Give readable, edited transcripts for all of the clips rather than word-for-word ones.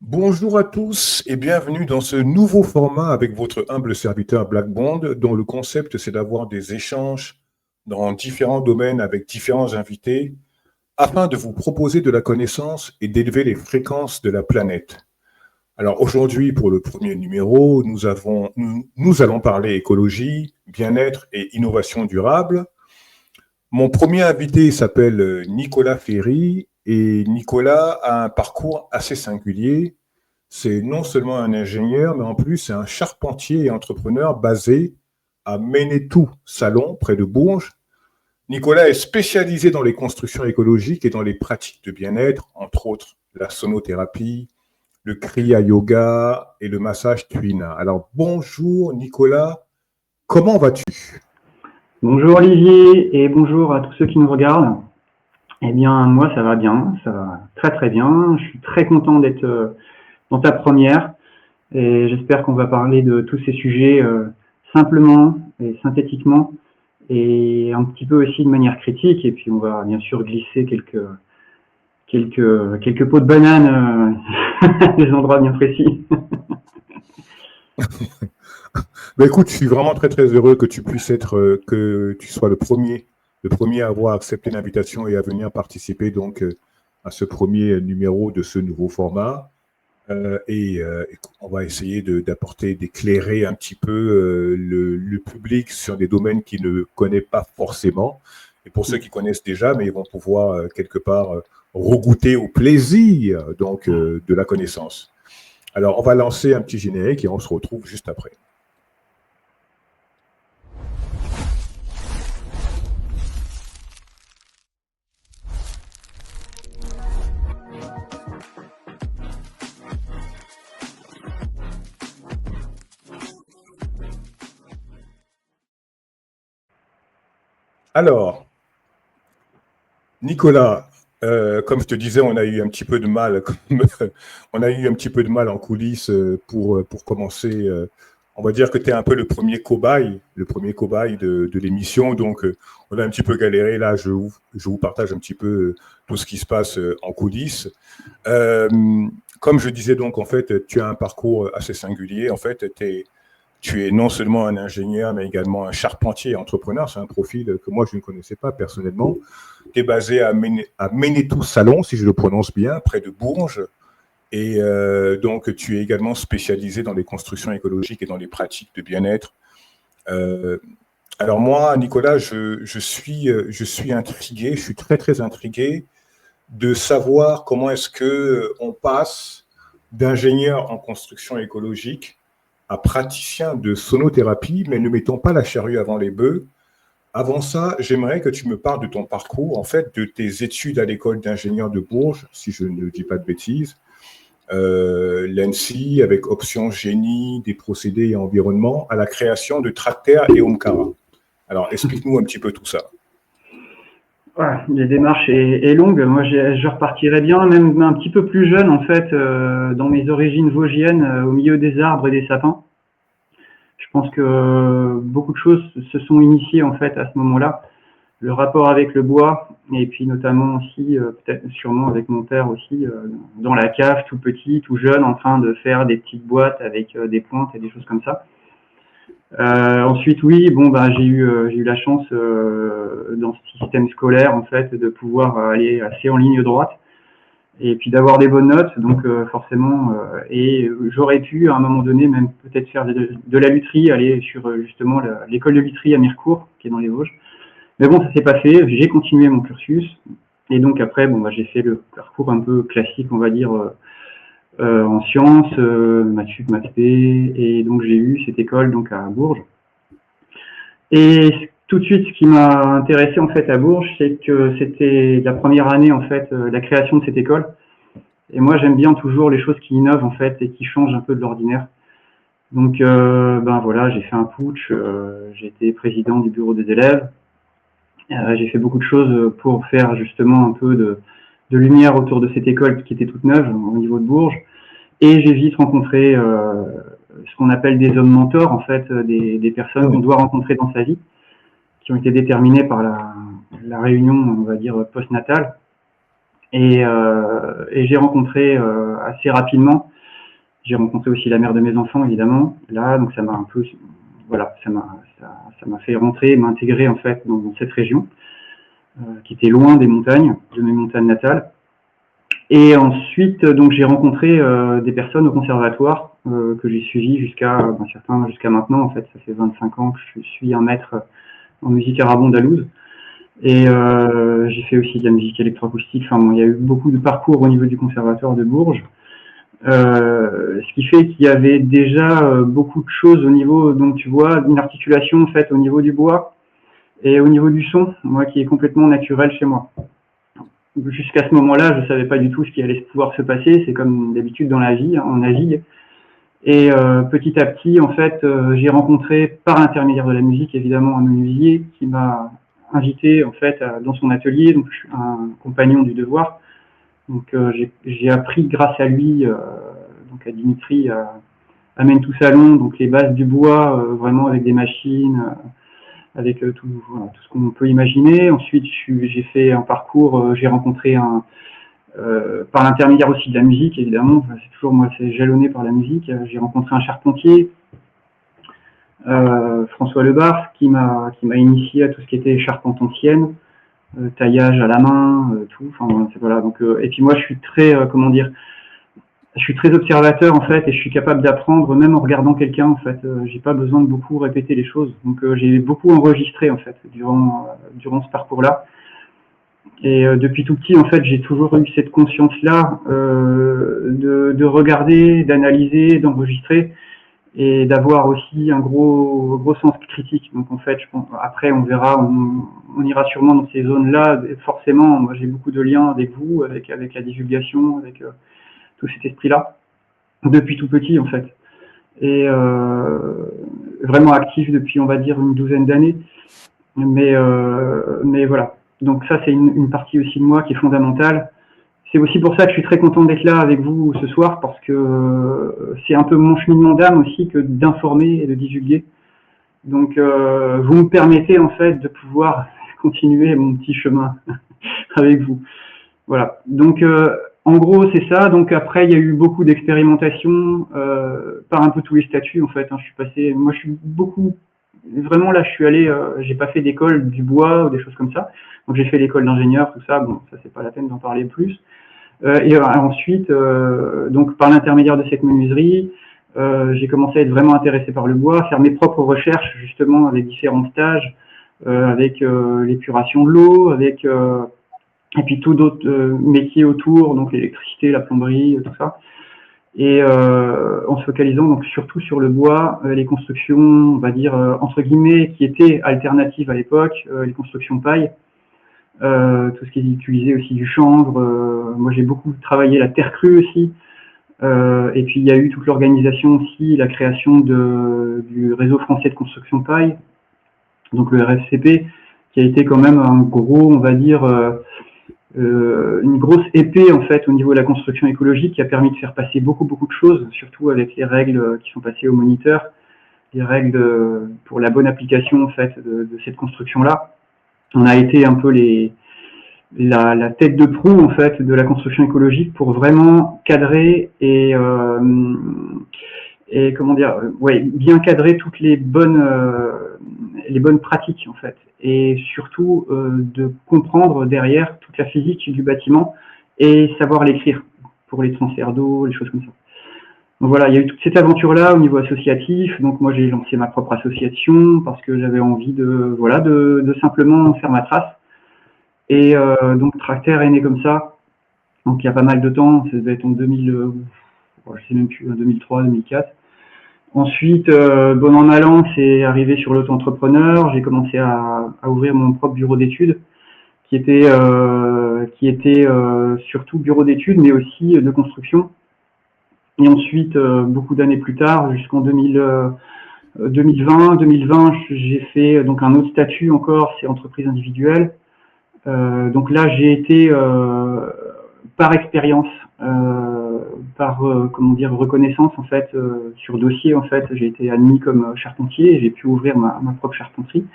Bonjour à tous et bienvenue dans ce nouveau format avec votre humble serviteur Black Bond, dont le concept c'est d'avoir des échanges dans différents domaines avec différents invités afin de vous proposer de la connaissance et d'élever les fréquences de la planète. Alors aujourd'hui, pour le premier numéro, nous allons parler écologie, bien-être et innovation durable. Mon premier invité s'appelle Nicolas Ferry et Nicolas a un parcours assez singulier. C'est non seulement un ingénieur, mais en plus c'est un charpentier et entrepreneur basé à Menetou, Salon, près de Bourges. Nicolas est spécialisé dans les constructions écologiques et dans les pratiques de bien-être, entre autres la sonothérapie, le kriya yoga et le massage tuina. Alors bonjour Nicolas, comment vas-tu? Bonjour Olivier et bonjour à tous ceux qui nous regardent. Eh bien, moi, ça va bien, ça va très très bien. Je suis très content d'être dans ta première et j'espère qu'on va parler de tous ces sujets simplement et synthétiquement et un petit peu aussi de manière critique. Et puis, on va bien sûr glisser quelques pots de banane à des endroits bien précis. Ben écoute, je suis vraiment très très heureux que tu puisses que tu sois le premier à avoir accepté l'invitation et à venir participer donc à ce premier numéro de ce nouveau format. On va essayer d'apporter, d'éclairer un petit peu le public sur des domaines qu'il ne connaît pas forcément. Et pour ceux qui connaissent déjà, mais ils vont pouvoir quelque part regoûter au plaisir donc de la connaissance. Alors, on va lancer un petit générique et on se retrouve juste après. Alors, Nicolas, comme je te disais, on a eu un petit peu de mal, on a eu un petit peu de mal en coulisses pour commencer. On va dire que tu es un peu le premier cobaye de l'émission. Donc, on a un petit peu galéré. Là, je vous partage un petit peu tout ce qui se passe en coulisses. Euh, Comme je disais, donc, en fait, tu as un parcours assez singulier. En fait, tu es non seulement un ingénieur, mais également un charpentier et entrepreneur. C'est un profil que moi, je ne connaissais pas personnellement. Tu es basé à Menetou Salon, si je le prononce bien, près de Bourges. Et donc, tu es également spécialisé dans les constructions écologiques et dans les pratiques de bien-être. Euh, alors moi, Nicolas, je suis intrigué, je suis très, très intrigué de savoir comment est-ce qu'on passe d'ingénieur en construction écologique à praticien de sonothérapie, mais ne mettons pas la charrue avant les bœufs. Avant ça, j'aimerais que tu me parles de ton parcours, en fait, de tes études à l'école d'ingénieur de Bourges, si je ne dis pas de bêtises, l'ENSI avec option génie des procédés et environnement, à la création de Tracter et Omkara. Alors, explique-nous un petit peu tout ça. Voilà, la démarche est longue. Moi, je repartirais bien, même un petit peu plus jeune, en fait, dans mes origines vosgiennes, au milieu des arbres et des sapins. Je pense que beaucoup de choses se sont initiées, en fait, à ce moment-là. Le rapport avec le bois, et puis notamment aussi, peut-être sûrement avec mon père aussi, dans la cave, tout petit, tout jeune, en train de faire des petites boîtes avec des pointes et des choses comme ça. Ensuite, oui, bon, bah, j'ai eu la chance dans ce système scolaire en fait de pouvoir aller assez en ligne droite et puis d'avoir des bonnes notes. Donc forcément, et j'aurais pu à un moment donné même peut-être faire de la lutherie, aller sur justement l'école de lutherie à Mirecourt, qui est dans les Vosges. Mais bon, ça s'est pas fait. J'ai continué mon cursus et donc après, bon, bah, j'ai fait le parcours un peu classique, on va dire. En sciences, maths sup, maths p, et donc j'ai eu cette école donc à Bourges. Et tout de suite, ce qui m'a intéressé en fait à Bourges, c'est que c'était la première année en fait, la création de cette école. Et moi, j'aime bien toujours les choses qui innovent en fait et qui changent un peu de l'ordinaire. Donc, ben voilà, j'ai fait un putsch, j'ai été président du bureau des élèves. J'ai fait beaucoup de choses pour faire justement un peu de lumière autour de cette école qui était toute neuve au niveau de Bourges. Et j'ai vite rencontré ce qu'on appelle des hommes mentors, en fait, des personnes qu'on doit rencontrer dans sa vie, qui ont été déterminées par la réunion, on va dire, postnatale. Et j'ai rencontré assez rapidement, j'ai rencontré aussi la mère de mes enfants, évidemment, là, donc ça m'a un peu, voilà, ça m'a fait rentrer, m'intégrer en fait dans cette région, qui était loin des montagnes, de mes montagnes natales. Et ensuite, donc j'ai rencontré des personnes au conservatoire que j'ai suivies jusqu'à maintenant. En fait, ça fait 25 ans que je suis un maître en musique arabe-andalouse. Et j'ai fait aussi de la musique électroacoustique. Enfin, bon, il y a eu beaucoup de parcours au niveau du conservatoire de Bourges. Ce qui fait qu'il y avait déjà beaucoup de choses au niveau, donc tu vois, une articulation en fait au niveau du bois et au niveau du son, moi qui est complètement naturel chez moi. Jusqu'à ce moment-là, je ne savais pas du tout ce qui allait pouvoir se passer. C'est comme d'habitude dans la vie, hein, on navigue. Et petit à petit, en fait, j'ai rencontré par l'intermédiaire de la musique, évidemment, un menuisier qui m'a invité en fait dans son atelier. Donc, je suis un compagnon du devoir. Donc, j'ai appris grâce à lui, donc à Dimitri, à Mentou Salon, donc les bases du bois, vraiment avec des machines. Avec tout ce qu'on peut imaginer. Ensuite, j'ai fait un parcours, j'ai rencontré par l'intermédiaire aussi de la musique, évidemment, c'est toujours moi, c'est jalonné par la musique. J'ai rencontré un charpentier, François Lebar, qui m'a initié à tout ce qui était charpente ancienne, taillage à la main, tout. Enfin, voilà. Donc, et puis moi, je suis très, comment dire, je suis très observateur en fait et je suis capable d'apprendre même en regardant quelqu'un en fait. J'ai pas besoin de beaucoup répéter les choses. Donc j'ai beaucoup enregistré en fait durant ce parcours-là. Et depuis tout petit en fait j'ai toujours eu cette conscience-là de regarder, d'analyser, d'enregistrer et d'avoir aussi un gros sens critique. Donc en fait je pense, après on verra, on ira sûrement dans ces zones-là. Forcément, moi j'ai beaucoup de liens avec vous, avec la divulgation, avec tout cet esprit-là, depuis tout petit en fait, et vraiment actif depuis on va dire une douzaine d'années, mais voilà, donc ça c'est une partie aussi de moi qui est fondamentale. C'est aussi pour ça que je suis très content d'être là avec vous ce soir, parce que c'est un peu mon cheminement d'âme aussi que d'informer et de divulguer. Donc vous me permettez en fait de pouvoir continuer mon petit chemin avec vous. Voilà, donc en gros, c'est ça. Donc après, il y a eu beaucoup d'expérimentations par un peu tous les statuts en fait. Hein. Je suis passé, moi, je suis beaucoup, vraiment là, je suis allé, j'ai pas fait d'école du bois ou des choses comme ça. Donc j'ai fait l'école d'ingénieur, tout ça. Bon, ça c'est pas la peine d'en parler plus. Et ensuite, donc par l'intermédiaire de cette menuiserie, j'ai commencé à être vraiment intéressé par le bois, à faire mes propres recherches justement avec différents stages, avec l'épuration de l'eau, avec et puis tout d'autres métiers autour, donc l'électricité, la plomberie, tout ça. Et en se focalisant donc surtout sur le bois, les constructions, on va dire entre guillemets, qui étaient alternatives à l'époque, les constructions paille, tout ce qui est utilisé aussi du chanvre. Moi j'ai beaucoup travaillé la terre crue aussi. Et puis il y a eu toute l'organisation aussi, la création du réseau français de construction paille, donc le RFCP, qui a été quand même un gros, on va dire, une grosse épée en fait au niveau de la construction écologique, qui a permis de faire passer beaucoup de choses, surtout avec les règles qui sont passées au moniteur, les règles pour la bonne application en fait de cette construction-là. On a été un peu la tête de proue en fait de la construction écologique pour vraiment cadrer et comment dire, ouais, bien cadrer toutes les bonnes pratiques en fait, et surtout de comprendre derrière toute la physique du bâtiment et savoir l'écrire pour les transferts d'eau, les choses comme ça. Donc voilà, il y a eu toute cette aventure-là au niveau associatif. Donc moi j'ai lancé ma propre association parce que j'avais envie de simplement faire ma trace. Et donc Tractaire est né comme ça. Donc il y a pas mal de temps, ça devait être en 2000, je sais même plus, 2003, 2004. Ensuite, bon an mal an, c'est arrivé sur l'auto-entrepreneur. J'ai commencé à ouvrir mon propre bureau d'études, qui était surtout bureau d'études, mais aussi de construction. Et ensuite, beaucoup d'années plus tard, jusqu'en 2020, j'ai fait donc un autre statut encore, c'est entreprise individuelle. Donc là, j'ai été par expérience, par comment dire, reconnaissance en fait, sur dossier en fait, j'ai été admis comme charpentier et j'ai pu ouvrir ma propre charpenterie.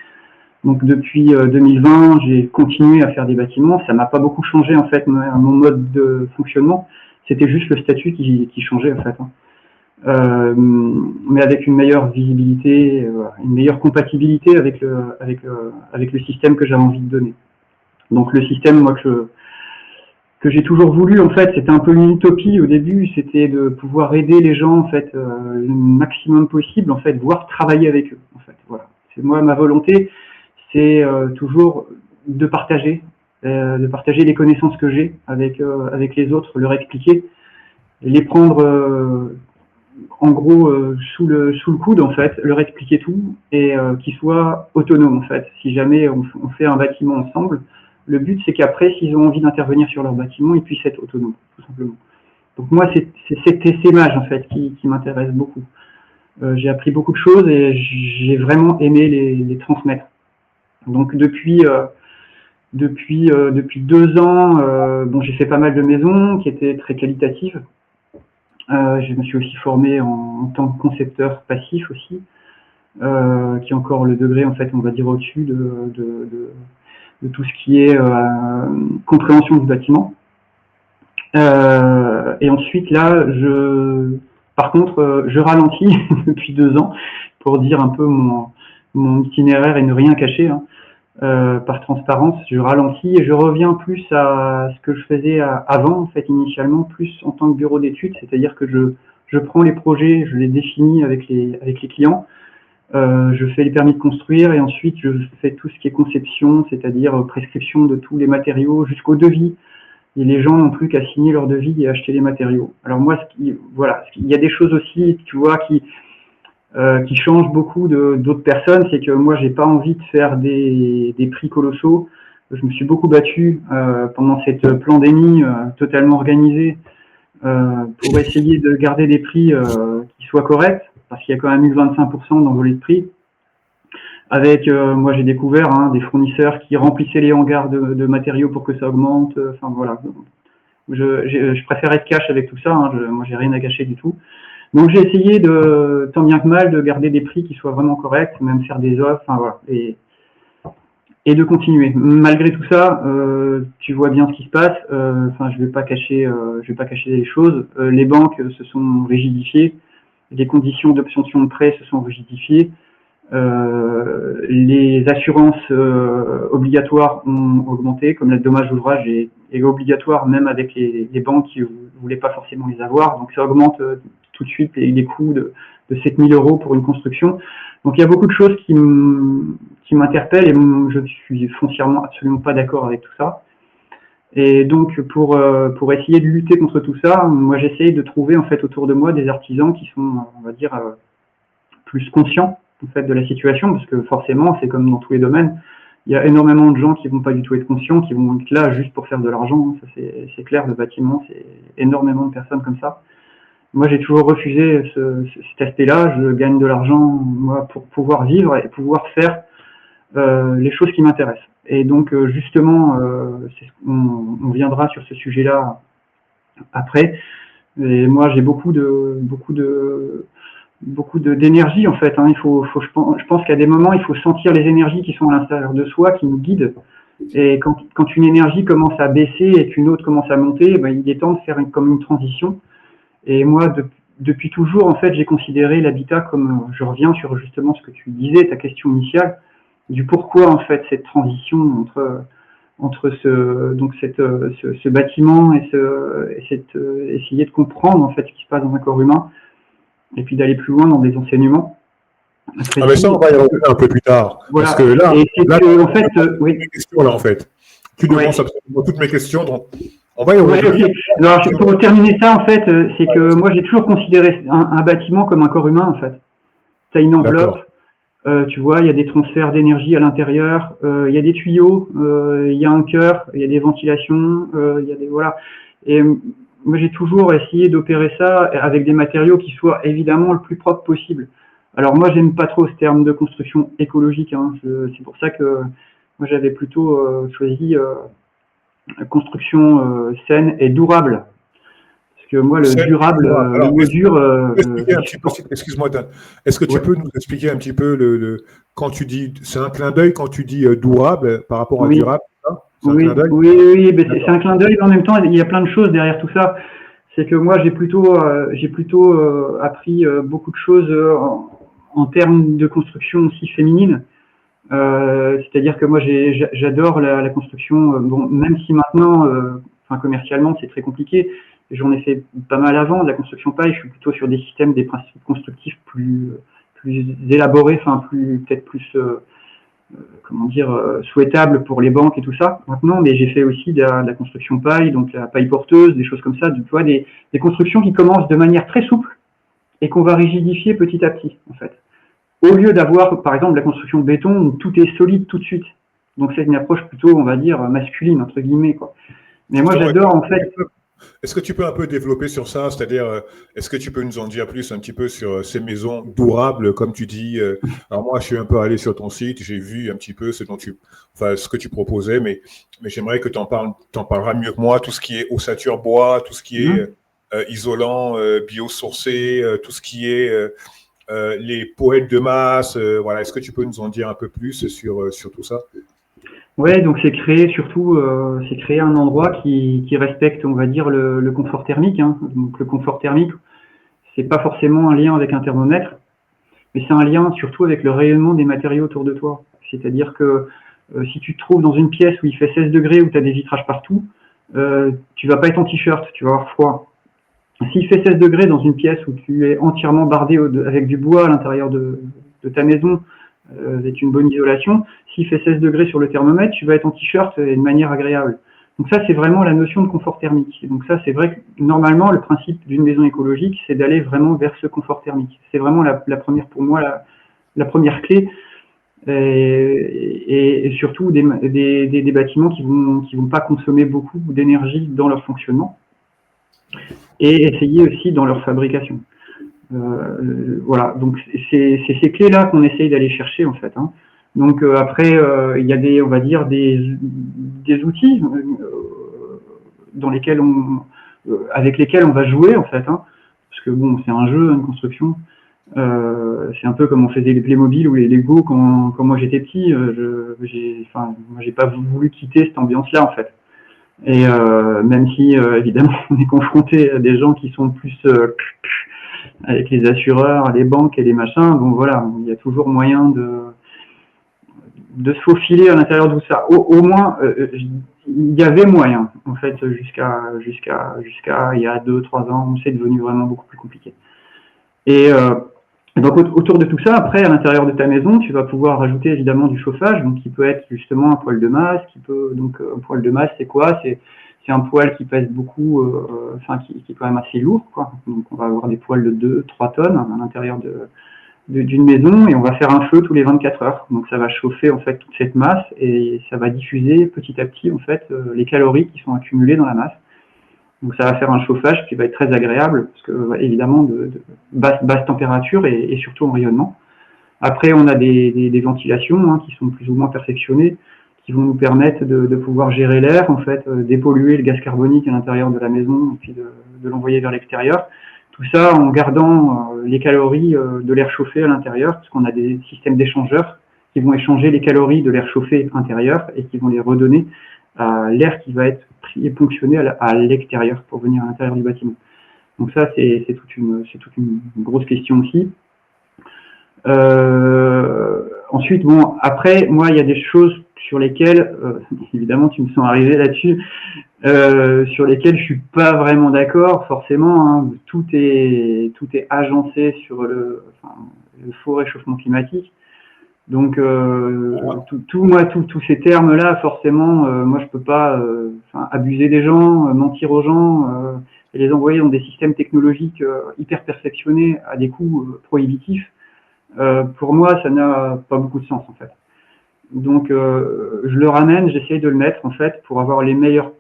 Donc depuis 2020, j'ai continué à faire des bâtiments. Ça m'a pas beaucoup changé en fait mon mode de fonctionnement. C'était juste le statut qui changeait en fait. Mais avec une meilleure visibilité, une meilleure compatibilité avec le système que j'avais envie de donner. Donc le système, moi, que j'ai toujours voulu, en fait, c'était un peu une utopie au début, c'était de pouvoir aider les gens, en fait, le maximum possible, en fait, voire travailler avec eux, en fait. Voilà. C'est moi, ma volonté, c'est toujours de partager les connaissances que j'ai avec les autres, leur expliquer, et les prendre en gros sous le coude en fait, leur expliquer tout et qu'ils soient autonomes en fait. Si jamais on fait un bâtiment ensemble, le but c'est qu'après s'ils ont envie d'intervenir sur leur bâtiment, ils puissent être autonomes tout simplement. Donc moi c'est cet essaimage en fait qui m'intéresse beaucoup. J'ai appris beaucoup de choses et j'ai vraiment aimé les transmettre. Donc depuis 2 ans, bon j'ai fait pas mal de maisons qui étaient très qualitatives. Je me suis aussi formé en tant que concepteur passif aussi, qui est encore le degré en fait, on va dire au-dessus de tout ce qui est compréhension du bâtiment. Et ensuite là, par contre, je ralentis depuis 2 ans pour dire un peu mon itinéraire et ne rien cacher. Hein. Par transparence, je ralentis et je reviens plus à ce que je faisais avant, en fait, initialement, plus en tant que bureau d'études, c'est-à-dire que je prends les projets, je les définis avec les clients, je fais les permis de construire et ensuite je fais tout ce qui est conception, c'est-à-dire prescription de tous les matériaux jusqu'au devis. Et les gens n'ont plus qu'à signer leur devis et acheter les matériaux. Alors moi, voilà, il y a des choses aussi, tu vois, qui change beaucoup d'autres personnes, c'est que moi j'ai pas envie de faire des prix colossaux. Je me suis beaucoup battu pendant cette pandémie totalement organisée pour essayer de garder des prix qui soient corrects, parce qu'il y a quand même eu 25% d'envolée de prix. Avec moi j'ai découvert des fournisseurs qui remplissaient les hangars de matériaux pour que ça augmente. Enfin voilà, je préfère être cash avec tout ça. Moi j'ai rien à cacher du tout. Donc j'ai essayé tant bien que mal de garder des prix qui soient vraiment corrects, même faire des offres, enfin voilà, et de continuer. Malgré tout ça, tu vois bien ce qui se passe. Enfin, je vais pas cacher les choses. Les banques se sont rigidifiées, les conditions d'obtention de prêt se sont rigidifiées. Les assurances obligatoires ont augmenté, comme le dommage d'ouvrage est obligatoire même avec les banques qui ne voulaient pas forcément les avoir. Donc ça augmente tout de suite les coûts de 7 000 € pour une construction. Donc il y a beaucoup de choses qui m'interpellent et je suis foncièrement absolument pas d'accord avec tout ça. Et donc pour essayer de lutter contre tout ça, moi j'essaye de trouver en fait autour de moi des artisans qui sont, on va dire, plus conscients en fait de la situation, parce que forcément c'est comme dans tous les domaines, il y a énormément de gens qui vont pas du tout être conscients, qui vont être là juste pour faire de l'argent. Ça c'est clair, le bâtiment c'est énormément de personnes comme ça. Moi j'ai toujours refusé cet aspect-là. Je gagne de l'argent moi pour pouvoir vivre et pouvoir faire les choses qui m'intéressent. Et donc justement, on viendra sur ce sujet-là après. Et moi j'ai beaucoup d'énergie en fait. Je pense qu'à des moments il faut sentir les énergies qui sont à l'intérieur de soi, qui nous guident. Et quand une énergie commence à baisser et qu'une autre commence à monter, il est temps de faire comme une transition. Et moi, depuis toujours, en fait, j'ai considéré l'habitat comme, je reviens sur justement ce que tu disais, ta question initiale, du pourquoi en fait cette transition entre ce bâtiment et essayer de comprendre en fait ce qui se passe dans un corps humain, et puis d'aller plus loin dans des enseignements. Mais ça, on va y revenir un peu plus tard. Voilà. Parce que là, en fait, oui. Mes questions, là, en fait. Tu devances absolument toutes mes questions. Donc on va y revenir. Okay. Alors, pour terminer ça, en fait, c'est que moi, j'ai toujours considéré un bâtiment comme un corps humain, en fait. Tu as une enveloppe, tu vois, il y a des transferts d'énergie à l'intérieur, il y a des tuyaux, il y a un cœur, il y a des ventilations, il y a des... Voilà. Et moi, j'ai toujours essayé d'opérer ça avec des matériaux qui soient évidemment le plus propre possible. Alors, moi, j'aime pas trop ce terme de construction écologique. C'est pour ça que moi, j'avais plutôt choisi construction saine et durable. Parce que moi, le durable, le mot dur. Excuse-moi, Dan. Est-ce que tu peux nous expliquer un petit peu quand tu dis, c'est un clin d'œil quand tu dis durable par rapport à durable? Oui, c'est un clin d'œil, mais en même temps, il y a plein de choses derrière tout ça. C'est que moi, j'ai plutôt appris beaucoup de choses en termes de construction aussi féminine. C'est-à-dire que moi, j'adore la construction. Bon, même si maintenant, commercialement, c'est très compliqué. J'en ai fait pas mal avant de la construction paille. Je suis plutôt sur des systèmes, des principes constructifs plus élaborés, peut-être plus souhaitables pour les banques et tout ça. Maintenant, mais j'ai fait aussi de la construction paille, donc la paille porteuse, des choses comme ça. Tu vois, des constructions qui commencent de manière très souple et qu'on va rigidifier petit à petit, en fait. Au lieu d'avoir, par exemple, la construction de béton où tout est solide tout de suite. Donc, c'est une approche plutôt, on va dire, masculine, entre guillemets, quoi. Mais moi, j'adore, en fait. Est-ce que tu peux un peu développer sur ça? C'est-à-dire, est-ce que tu peux nous en dire plus un petit peu sur ces maisons durables, comme tu dis? Alors, moi, je suis un peu allé sur ton site, j'ai vu un petit peu ce que tu proposais, mais j'aimerais que tu en parleras mieux que moi. Tout ce qui est ossature bois, tout ce qui est isolant, biosourcé, tout ce qui est les poêles de masse. Voilà. Est-ce que tu peux nous en dire un peu plus sur tout ça? Ouais, donc c'est créer un endroit qui respecte, on va dire, le confort thermique, hein. Donc le confort thermique, c'est pas forcément un lien avec un thermomètre, mais c'est un lien surtout avec le rayonnement des matériaux autour de toi. C'est-à-dire que si tu te trouves dans une pièce où il fait 16 degrés, où tu as des vitrages partout, tu vas pas être en t-shirt, tu vas avoir froid. S'il fait 16 degrés dans une pièce où tu es entièrement bardé avec du bois à l'intérieur de ta maison, avec une bonne isolation, s'il fait 16 degrés sur le thermomètre, tu vas être en t-shirt de manière agréable. Donc ça, c'est vraiment la notion de confort thermique. Et donc ça, c'est vrai que normalement, le principe d'une maison écologique, c'est d'aller vraiment vers ce confort thermique. C'est vraiment la première, pour moi, la première clé. Et surtout des bâtiments qui vont pas consommer beaucoup d'énergie dans leur fonctionnement. Et essayer aussi dans leur fabrication. Voilà, donc c'est ces clés-là qu'on essaye d'aller chercher en fait, hein. Donc après, il y a des outils avec lesquels on va jouer en fait, hein, parce que bon, c'est un jeu, une construction. C'est un peu comme on faisait les Playmobil ou les Lego quand moi j'étais petit. Moi j'ai pas voulu quitter cette ambiance-là en fait. Et même si évidemment on est confronté à des gens qui sont plus avec les assureurs, les banques et les machins, bon voilà, il y a toujours moyen de se faufiler à l'intérieur de tout ça. Au moins, il y avait moyen, en fait, jusqu'à il y a 2-3 ans, c'est devenu vraiment beaucoup plus compliqué. Et donc autour de tout ça, après, à l'intérieur de ta maison, tu vas pouvoir rajouter évidemment du chauffage, donc qui peut être justement un poêle de masse, un poêle de masse, c'est quoi? C'est un poêle qui pèse beaucoup, qui est quand même assez lourd, quoi. Donc on va avoir des poêles de 2-3 tonnes à l'intérieur d'une maison et on va faire un feu tous les 24 heures. Donc ça va chauffer en fait toute cette masse et ça va diffuser petit à petit en fait les calories qui sont accumulées dans la masse. Donc ça va faire un chauffage qui va être très agréable parce que évidemment de basse température et surtout en rayonnement. Après on a des ventilations hein, qui sont plus ou moins perfectionnées, qui vont nous permettre de pouvoir gérer l'air, en fait, dépolluer le gaz carbonique à l'intérieur de la maison et puis de l'envoyer vers l'extérieur. Tout ça en gardant les calories de l'air chauffé à l'intérieur, parce qu'on a des systèmes d'échangeurs qui vont échanger les calories de l'air chauffé intérieur et qui vont les redonner à l'air qui va être pris et ponctionné à l'extérieur pour venir à l'intérieur du bâtiment. Donc ça, c'est toute une grosse question aussi. Ensuite, bon, après, moi, il y a des choses sur lesquelles, évidemment, tu me sens arrivé là-dessus, sur lesquelles je suis pas vraiment d'accord, forcément. Hein, tout est agencé sur le faux réchauffement climatique. Donc, tous ces termes-là, forcément, moi, je peux pas abuser des gens, mentir aux gens et les envoyer dans des systèmes technologiques hyper perfectionnés à des coûts prohibitifs. Pour moi, ça n'a pas beaucoup de sens en fait. Donc, je le ramène, j'essaye de le mettre en fait pour avoir le meilleur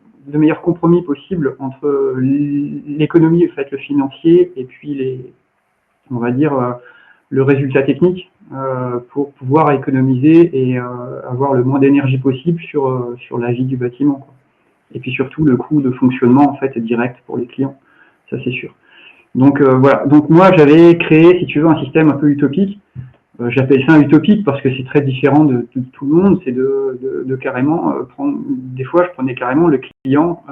compromis possible entre l'économie, en fait, le financier, et puis on va dire, le résultat technique pour pouvoir économiser et avoir le moins d'énergie possible sur la vie du bâtiment, quoi. Et puis surtout le coût de fonctionnement en fait direct pour les clients. ça c'est sûr. Donc voilà. Donc moi j'avais créé, si tu veux, un système un peu utopique. J'appelle ça utopique parce que c'est très différent de tout le monde. C'est de carrément prendre. Des fois, je prenais carrément le client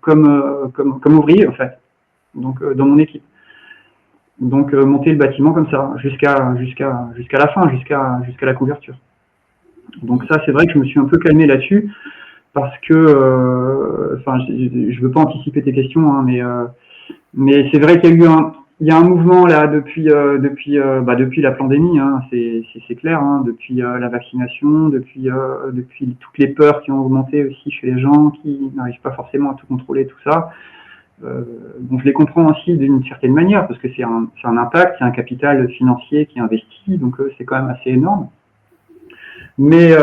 comme ouvrier en fait. Donc dans mon équipe. Donc monter le bâtiment comme ça jusqu'à la fin, jusqu'à la couverture. Donc ça, c'est vrai que je me suis un peu calmé là-dessus parce que, enfin, je veux pas anticiper tes questions, hein, mais c'est vrai qu'il y a eu un mouvement là depuis la pandémie, hein, c'est clair, hein, depuis la vaccination, depuis toutes les peurs qui ont augmenté aussi chez les gens qui n'arrivent pas forcément à tout contrôler, tout ça. Bon, je les comprends aussi d'une certaine manière parce que c'est un impact, c'est un capital financier qui est investi, donc c'est quand même assez énorme. Mais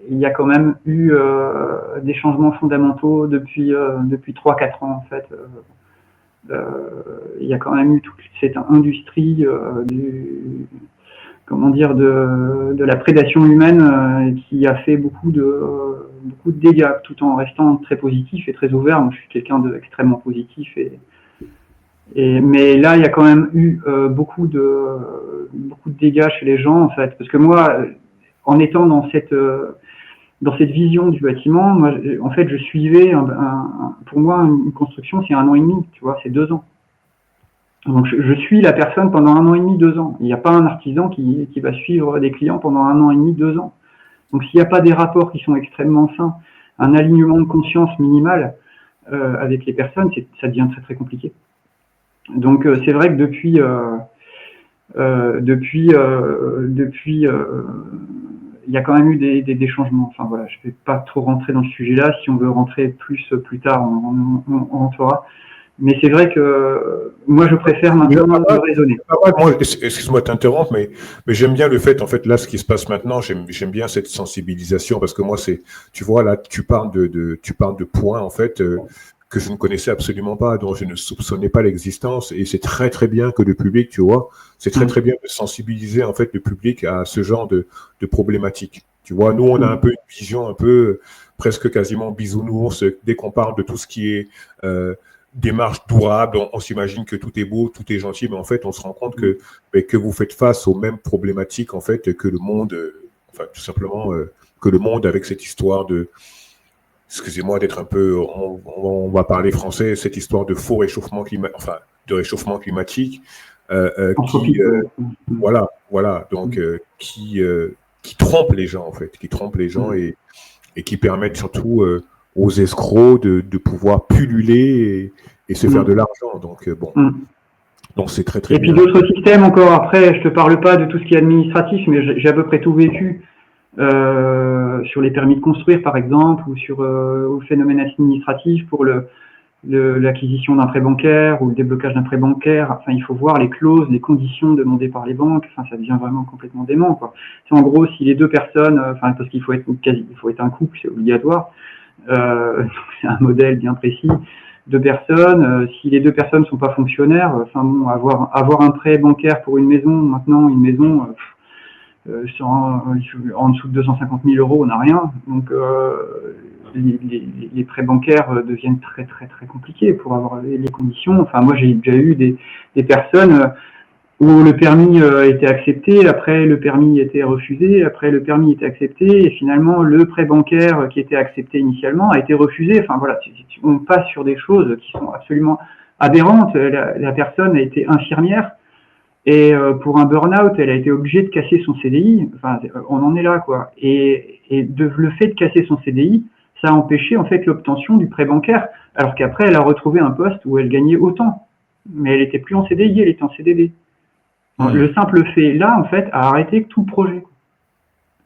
il y a quand même eu des changements fondamentaux depuis 3-4 ans en fait. Il y a quand même eu toute cette industrie de la prédation humaine qui a fait beaucoup de dégâts, tout en restant très positif et très ouvert. Moi, je suis quelqu'un d'extrêmement positif mais là, il y a quand même eu beaucoup de dégâts chez les gens en fait, parce que moi, en étant dans cette vision du bâtiment, moi, en fait, je suivais pour moi une construction, c'est 1 an et demi, tu vois, c'est 2 ans. Donc je suis la personne pendant 1 an et demi, 2 ans. Il n'y a pas un artisan qui va suivre des clients pendant 1 an et demi, 2 ans. Donc s'il n'y a pas des rapports qui sont extrêmement sains, un alignement de conscience minimal avec les personnes, ça devient très très compliqué. Donc c'est vrai que depuis il y a quand même eu des changements. Enfin voilà, je vais pas trop rentrer dans ce sujet-là. Si on veut rentrer plus tard, on rentrera. Mais c'est vrai que moi, je préfère maintenant raisonner. Moi, excuse-moi de t'interrompre, mais j'aime bien le fait, en fait, là, ce qui se passe maintenant, j'aime bien cette sensibilisation, parce que moi, tu vois, là, tu parles de points, en fait, que je ne connaissais absolument pas, dont je ne soupçonnais pas l'existence, et c'est très, très bien que le public, tu vois, c'est très, très bien de sensibiliser, en fait, le public à ce genre de problématiques. Tu vois, nous, on a un peu une vision, un peu, presque quasiment bisounours, dès qu'on parle de tout ce qui est, démarche durable, on s'imagine que tout est beau, tout est gentil, mais en fait, on se rend compte que vous faites face aux mêmes problématiques en fait que le monde, enfin tout simplement que le monde avec cette histoire de, excusez-moi d'être un peu, on va parler français, cette histoire de faux réchauffement climatique, enfin de réchauffement climatique, voilà, donc qui trompe les gens en fait, qui trompe les gens et qui permettent surtout aux escrocs de pouvoir pulluler et se faire de l'argent. Donc, bon. Donc, c'est très, très bien. Et puis d'autres systèmes encore, après, je te parle pas de tout ce qui est administratif, mais j'ai à peu près tout vécu sur les permis de construire, par exemple, ou sur le phénomène administratif pour l'acquisition d'un prêt bancaire ou le déblocage d'un prêt bancaire. Enfin, il faut voir les clauses, les conditions demandées par les banques. Enfin, ça devient vraiment complètement dément, quoi. En gros, si les deux personnes, parce qu'il faut être un couple, c'est obligatoire. C'est un modèle bien précis. 2 personnes, si les 2 personnes sont pas fonctionnaires, avoir un prêt bancaire pour une maison, maintenant une maison en dessous de 250 000 euros, on n'a rien. Donc les prêts bancaires deviennent très très très compliqués pour avoir les conditions. Enfin, moi j'ai déjà eu des personnes où le permis était accepté, après le permis était refusé, après le permis était accepté, et finalement le prêt bancaire qui était accepté initialement a été refusé. Enfin voilà, on passe sur des choses qui sont absolument aberrantes. La personne a été infirmière, et pour un burn-out, elle a été obligée de casser son CDI. Enfin, on en est là, quoi. Et le fait de casser son CDI, ça a empêché en fait l'obtention du prêt bancaire, alors qu'après elle a retrouvé un poste où elle gagnait autant. Mais elle était plus en CDI, elle était en CDD. Le simple fait, là, en fait, a arrêté tout projet.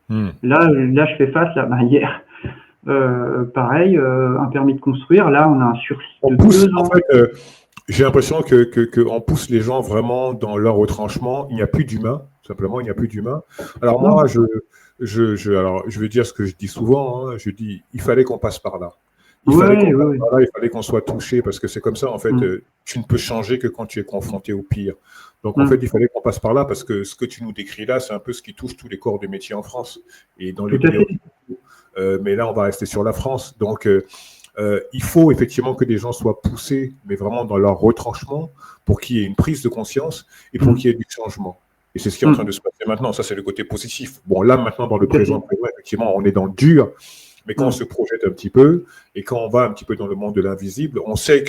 Là, je fais face, là, hier, pareil, un permis de construire, là, on a un sursis de 2 ans. En fait, j'ai l'impression qu'on pousse les gens vraiment dans leur retranchement. Il n'y a plus d'humain, simplement, il n'y a plus d'humain. Alors moi, je vais dire ce que je dis souvent, hein, je dis, il fallait qu'on passe par là. Il fallait qu'on soit touché, parce que c'est comme ça, en fait, tu ne peux changer que quand tu es confronté au pire. Donc, en fait, il fallait qu'on passe par là, parce que ce que tu nous décris là, c'est un peu ce qui touche tous les corps de métier en France. Et dans les pays, mais là, on va rester sur la France. Donc, Il faut effectivement que des gens soient poussés, mais vraiment dans leur retranchement, pour qu'il y ait une prise de conscience et pour qu'il y ait du changement. Et c'est ce qui est en train de se passer maintenant. Ça, c'est le côté positif. Bon, là, maintenant, dans le présent, effectivement, on est dans le dur. Mais quand on se projette un petit peu et quand on va un petit peu dans le monde de l'invisible, on sait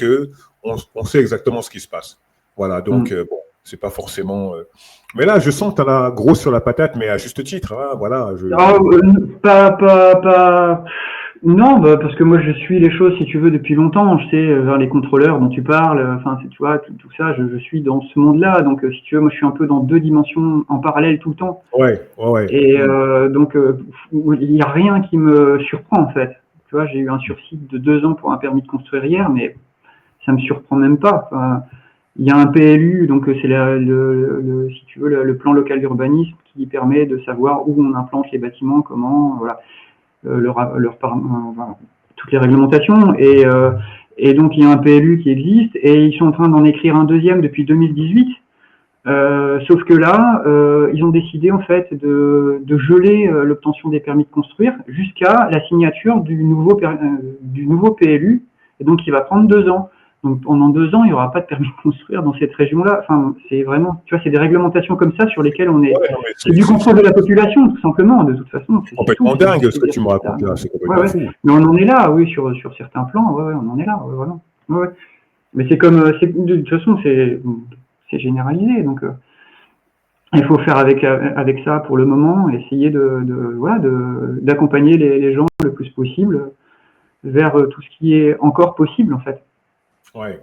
exactement ce qui se passe. Voilà, donc bon, c'est pas forcément. Mais là, je sens que tu en as gros sur la patate, mais à juste titre. Hein, voilà. Non, parce que moi je suis les choses, si tu veux, depuis longtemps. Je sais vers les contrôleurs dont tu parles. Enfin, tu vois, tout ça, je suis dans ce monde-là. Donc, si tu veux, moi je suis un peu dans 2 dimensions en parallèle tout le temps. Ouais. Et donc, il n'y a rien qui me surprend en fait. Tu vois, j'ai eu un sursis de 2 ans pour un permis de construire hier, mais ça me surprend même pas. Enfin, il y a un PLU, donc c'est si tu veux, le plan local d'urbanisme qui permet de savoir où on implante les bâtiments, comment, voilà, toutes les réglementations. Et donc il y a un PLU qui existe et ils sont en train d'en écrire un deuxième depuis 2018. Sauf que là, ils ont décidé en fait de geler l'obtention des permis de construire jusqu'à la signature du nouveau PLU, et donc il va prendre 2 ans. Donc pendant 2 ans, il n'y aura pas de permis de construire dans cette région-là. Enfin, c'est vraiment, tu vois, c'est des réglementations comme ça sur lesquelles on est. C'est du contrôle de la population, tout simplement. De toute façon, c'est complètement dingue ce que tu me racontes là. C'est complètement fou. Mais on en est là, oui, sur certains plans. Ouais, on en est là, vraiment. Ouais. Mais c'est comme, de toute façon, c'est généralisé, donc il faut faire avec ça pour le moment, essayer d'accompagner les gens le plus possible vers tout ce qui est encore possible en fait. Ouais.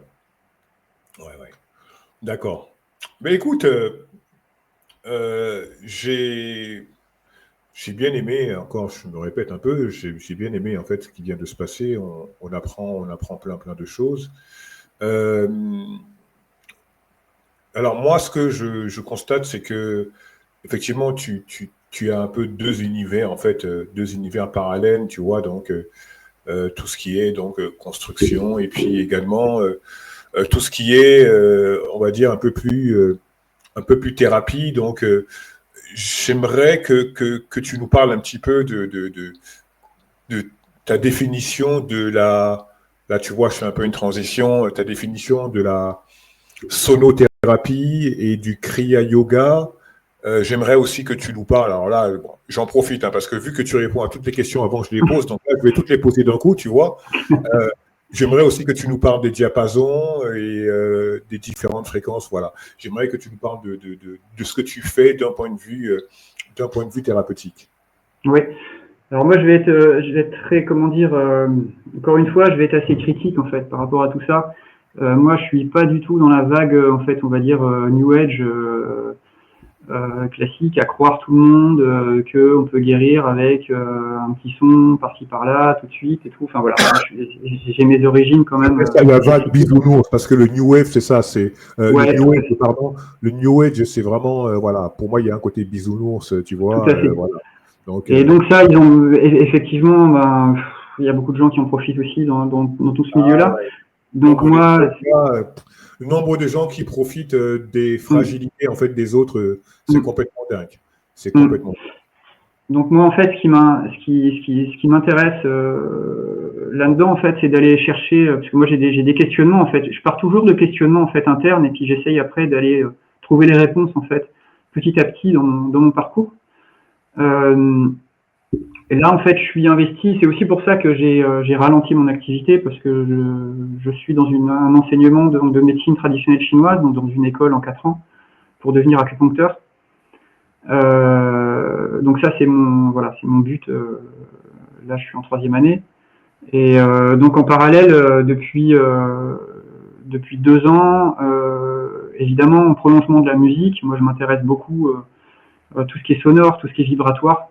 D'accord. Mais écoute, j'ai bien aimé, encore je me répète un peu, j'ai bien aimé en fait ce qui vient de se passer, on apprend plein de choses. Alors moi, ce que je constate, c'est que effectivement, tu as un peu 2 univers, en fait, 2 univers parallèles, tu vois, donc tout ce qui est donc construction et puis également tout ce qui est, on va dire, un peu plus thérapie. Donc, j'aimerais que tu nous parles un petit peu de ta définition de là, tu vois, je fais un peu une transition, ta définition de la sonothérapie et du kriya yoga. J'aimerais aussi que tu nous parles. Alors là, bon, j'en profite parce que vu que tu réponds à toutes les questions avant que je les pose, donc là, je vais toutes les poser d'un coup, tu vois. J'aimerais aussi que tu nous parles des diapasons et des différentes fréquences. Voilà. J'aimerais que tu nous parles de ce que tu fais d'un point de vue thérapeutique. Oui. Alors moi, je vais être très, comment dire, encore une fois, je vais être assez critique en fait par rapport à tout ça. Moi, je suis pas du tout dans la vague, en fait, on va dire New Age classique, à croire tout le monde qu'on peut guérir avec un petit son par-ci par-là tout de suite et tout. Enfin voilà, j'ai mes origines quand même. C'est la vague bisounours parce que le New Wave, c'est ça, c'est le New Age, c'est vraiment voilà. Pour moi, il y a un côté bisounours, tu vois. Tout à fait. Voilà. Donc ça, ils ont effectivement, il y a beaucoup de gens qui en profitent aussi dans tout ce milieu-là. Ouais. Donc moi, le nombre de gens qui profitent des fragilités en fait des autres, c'est complètement dingue. C'est complètement dingue. Donc moi en fait, ce qui m'intéresse là-dedans en fait, c'est d'aller chercher, parce que moi j'ai des questionnements en fait. Je pars toujours de questionnements en fait internes et puis j'essaye après d'aller trouver les réponses en fait petit à petit dans mon parcours. Et là, en fait, je suis investi. C'est aussi pour ça que j'ai ralenti mon activité parce que je suis dans un enseignement de médecine traditionnelle chinoise, donc dans une école en 4 ans pour devenir acupuncteur. Donc ça, c'est mon but. Là, je suis en 3e année. Et donc en parallèle, depuis 2 ans, évidemment, en prolongement de la musique, moi, je m'intéresse beaucoup à tout ce qui est sonore, tout ce qui est vibratoire.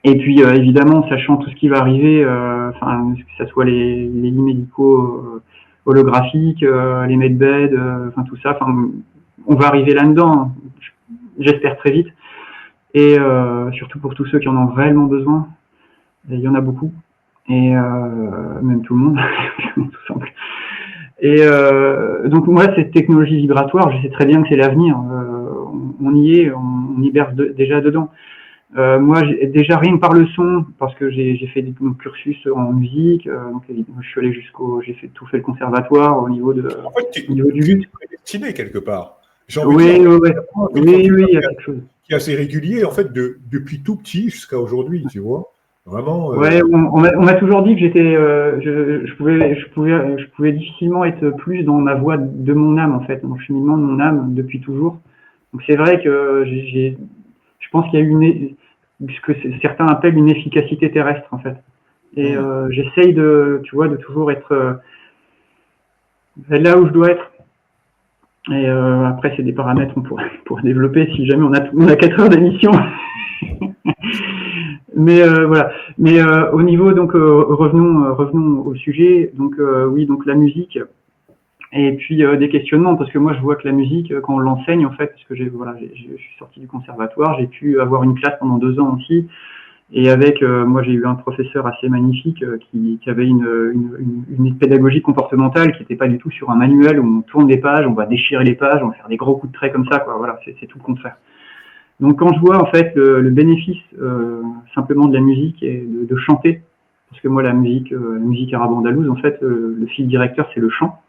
Et puis évidemment, sachant tout ce qui va arriver, que ce soit les lits médicaux holographiques, les medbeds, tout ça, on va arriver là-dedans, j'espère très vite. Et surtout pour tous ceux qui en ont réellement besoin, et il y en a beaucoup, et même tout le monde, tout simple. Et donc moi, cette technologie vibratoire, je sais très bien que c'est l'avenir. On y est, on y berce déjà dedans. Moi, déjà rien que par le son, parce que j'ai fait mon cursus en musique, donc je suis allé tout fait le conservatoire En fait, au niveau du tu es luth. prédestiné quelque part. J'ai envie de dire, Oui, en fait, oui, oui, c'est un oui, oui, curriculum il y a quelque chose. qui est assez régulier, en fait, depuis tout petit jusqu'à aujourd'hui, tu vois. Vraiment, Ouais, on m'a toujours dit que je pouvais difficilement être plus dans ma voie de mon âme, en fait, dans le cheminement de mon âme depuis toujours. Donc c'est vrai que je pense qu'il y a ce que certains appellent une efficacité terrestre, en fait. Et j'essaye tu vois, de toujours être là où je dois être. Et après, c'est des paramètres qu'on pourrait développer si jamais on a 4 heures d'émission. Mais voilà. Mais au niveau, donc revenons au sujet. Donc oui, donc la musique. Et puis des questionnements, parce que moi je vois que la musique, quand on l'enseigne en fait, parce que je suis sorti du conservatoire, j'ai pu avoir une classe pendant 2 ans aussi. Et avec, moi j'ai eu un professeur assez magnifique qui avait une pédagogie comportementale qui n'était pas du tout sur un manuel où on tourne les pages, on va déchirer les pages, on va faire des gros coups de trait comme ça, quoi. Voilà, c'est tout le contraire. Donc quand je vois en fait le bénéfice simplement de la musique et de chanter, parce que moi la musique arabe-andalouse, en fait, le fil directeur c'est le chant.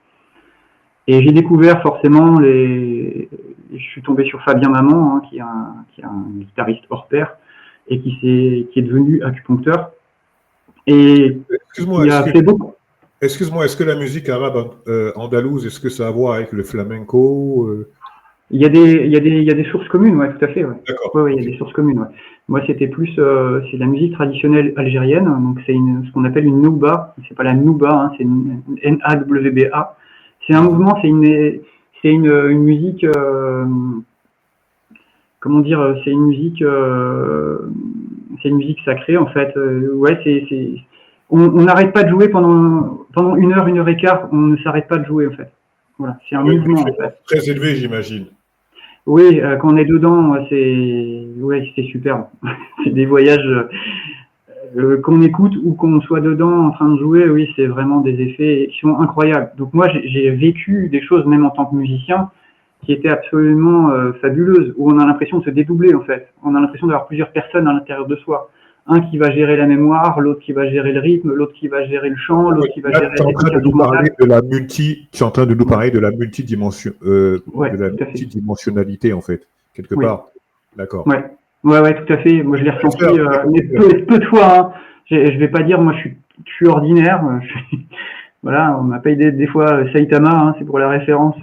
Et j'ai découvert forcément je suis tombé sur Fabien Maman, hein, qui est un guitariste hors pair et qui est devenu acupuncteur et excuse-moi, qui a fait beaucoup. excuse-moi, est-ce que la musique arabe andalouse, est-ce que ça a à voir avec le flamenco Il y a des sources communes, ouais, tout à fait, ouais. D'accord, Ouais, ouais, il y a ok. des sources communes, ouais. Moi, c'était plus, c'est la musique traditionnelle algérienne, donc c'est ce qu'on appelle une nouba. C'est pas la nouba, hein, c'est une Nawba. C'est un mouvement, une musique, comment dire, c'est une musique sacrée en fait. Ouais, on n'arrête pas de jouer pendant 1 heure et quart, on ne s'arrête pas de jouer en fait. Voilà, c'est un Avec une mouvement en fréquence fait. très élevée, j'imagine. Oui, quand on est dedans, c'est superbe. C'est des voyages qu'on écoute ou qu'on soit dedans en train de jouer. Oui, c'est vraiment des effets qui sont incroyables. Donc moi, j'ai vécu des choses même en tant que musicien qui étaient absolument fabuleuses, où on a l'impression de se dédoubler en fait. On a l'impression d'avoir plusieurs personnes à l'intérieur de soi. Un qui va gérer la mémoire, l'autre qui va gérer le rythme, l'autre qui va gérer le chant, l'autre qui va Là, gérer tu es la en train technique de nous parler instrumentale. de la tu es en train de nous Ouais, parler de la multidimension, ouais, de la tout à fait. multidimensionnalité, en fait, quelque Oui. part. D'accord. Ouais, ouais, ouais, tout à fait. Moi, je l'ai ressenti, mais peu de fois. Hein. Je vais pas dire, moi, je suis ordinaire. Voilà, on m'appelle des fois Saitama, hein, c'est pour la référence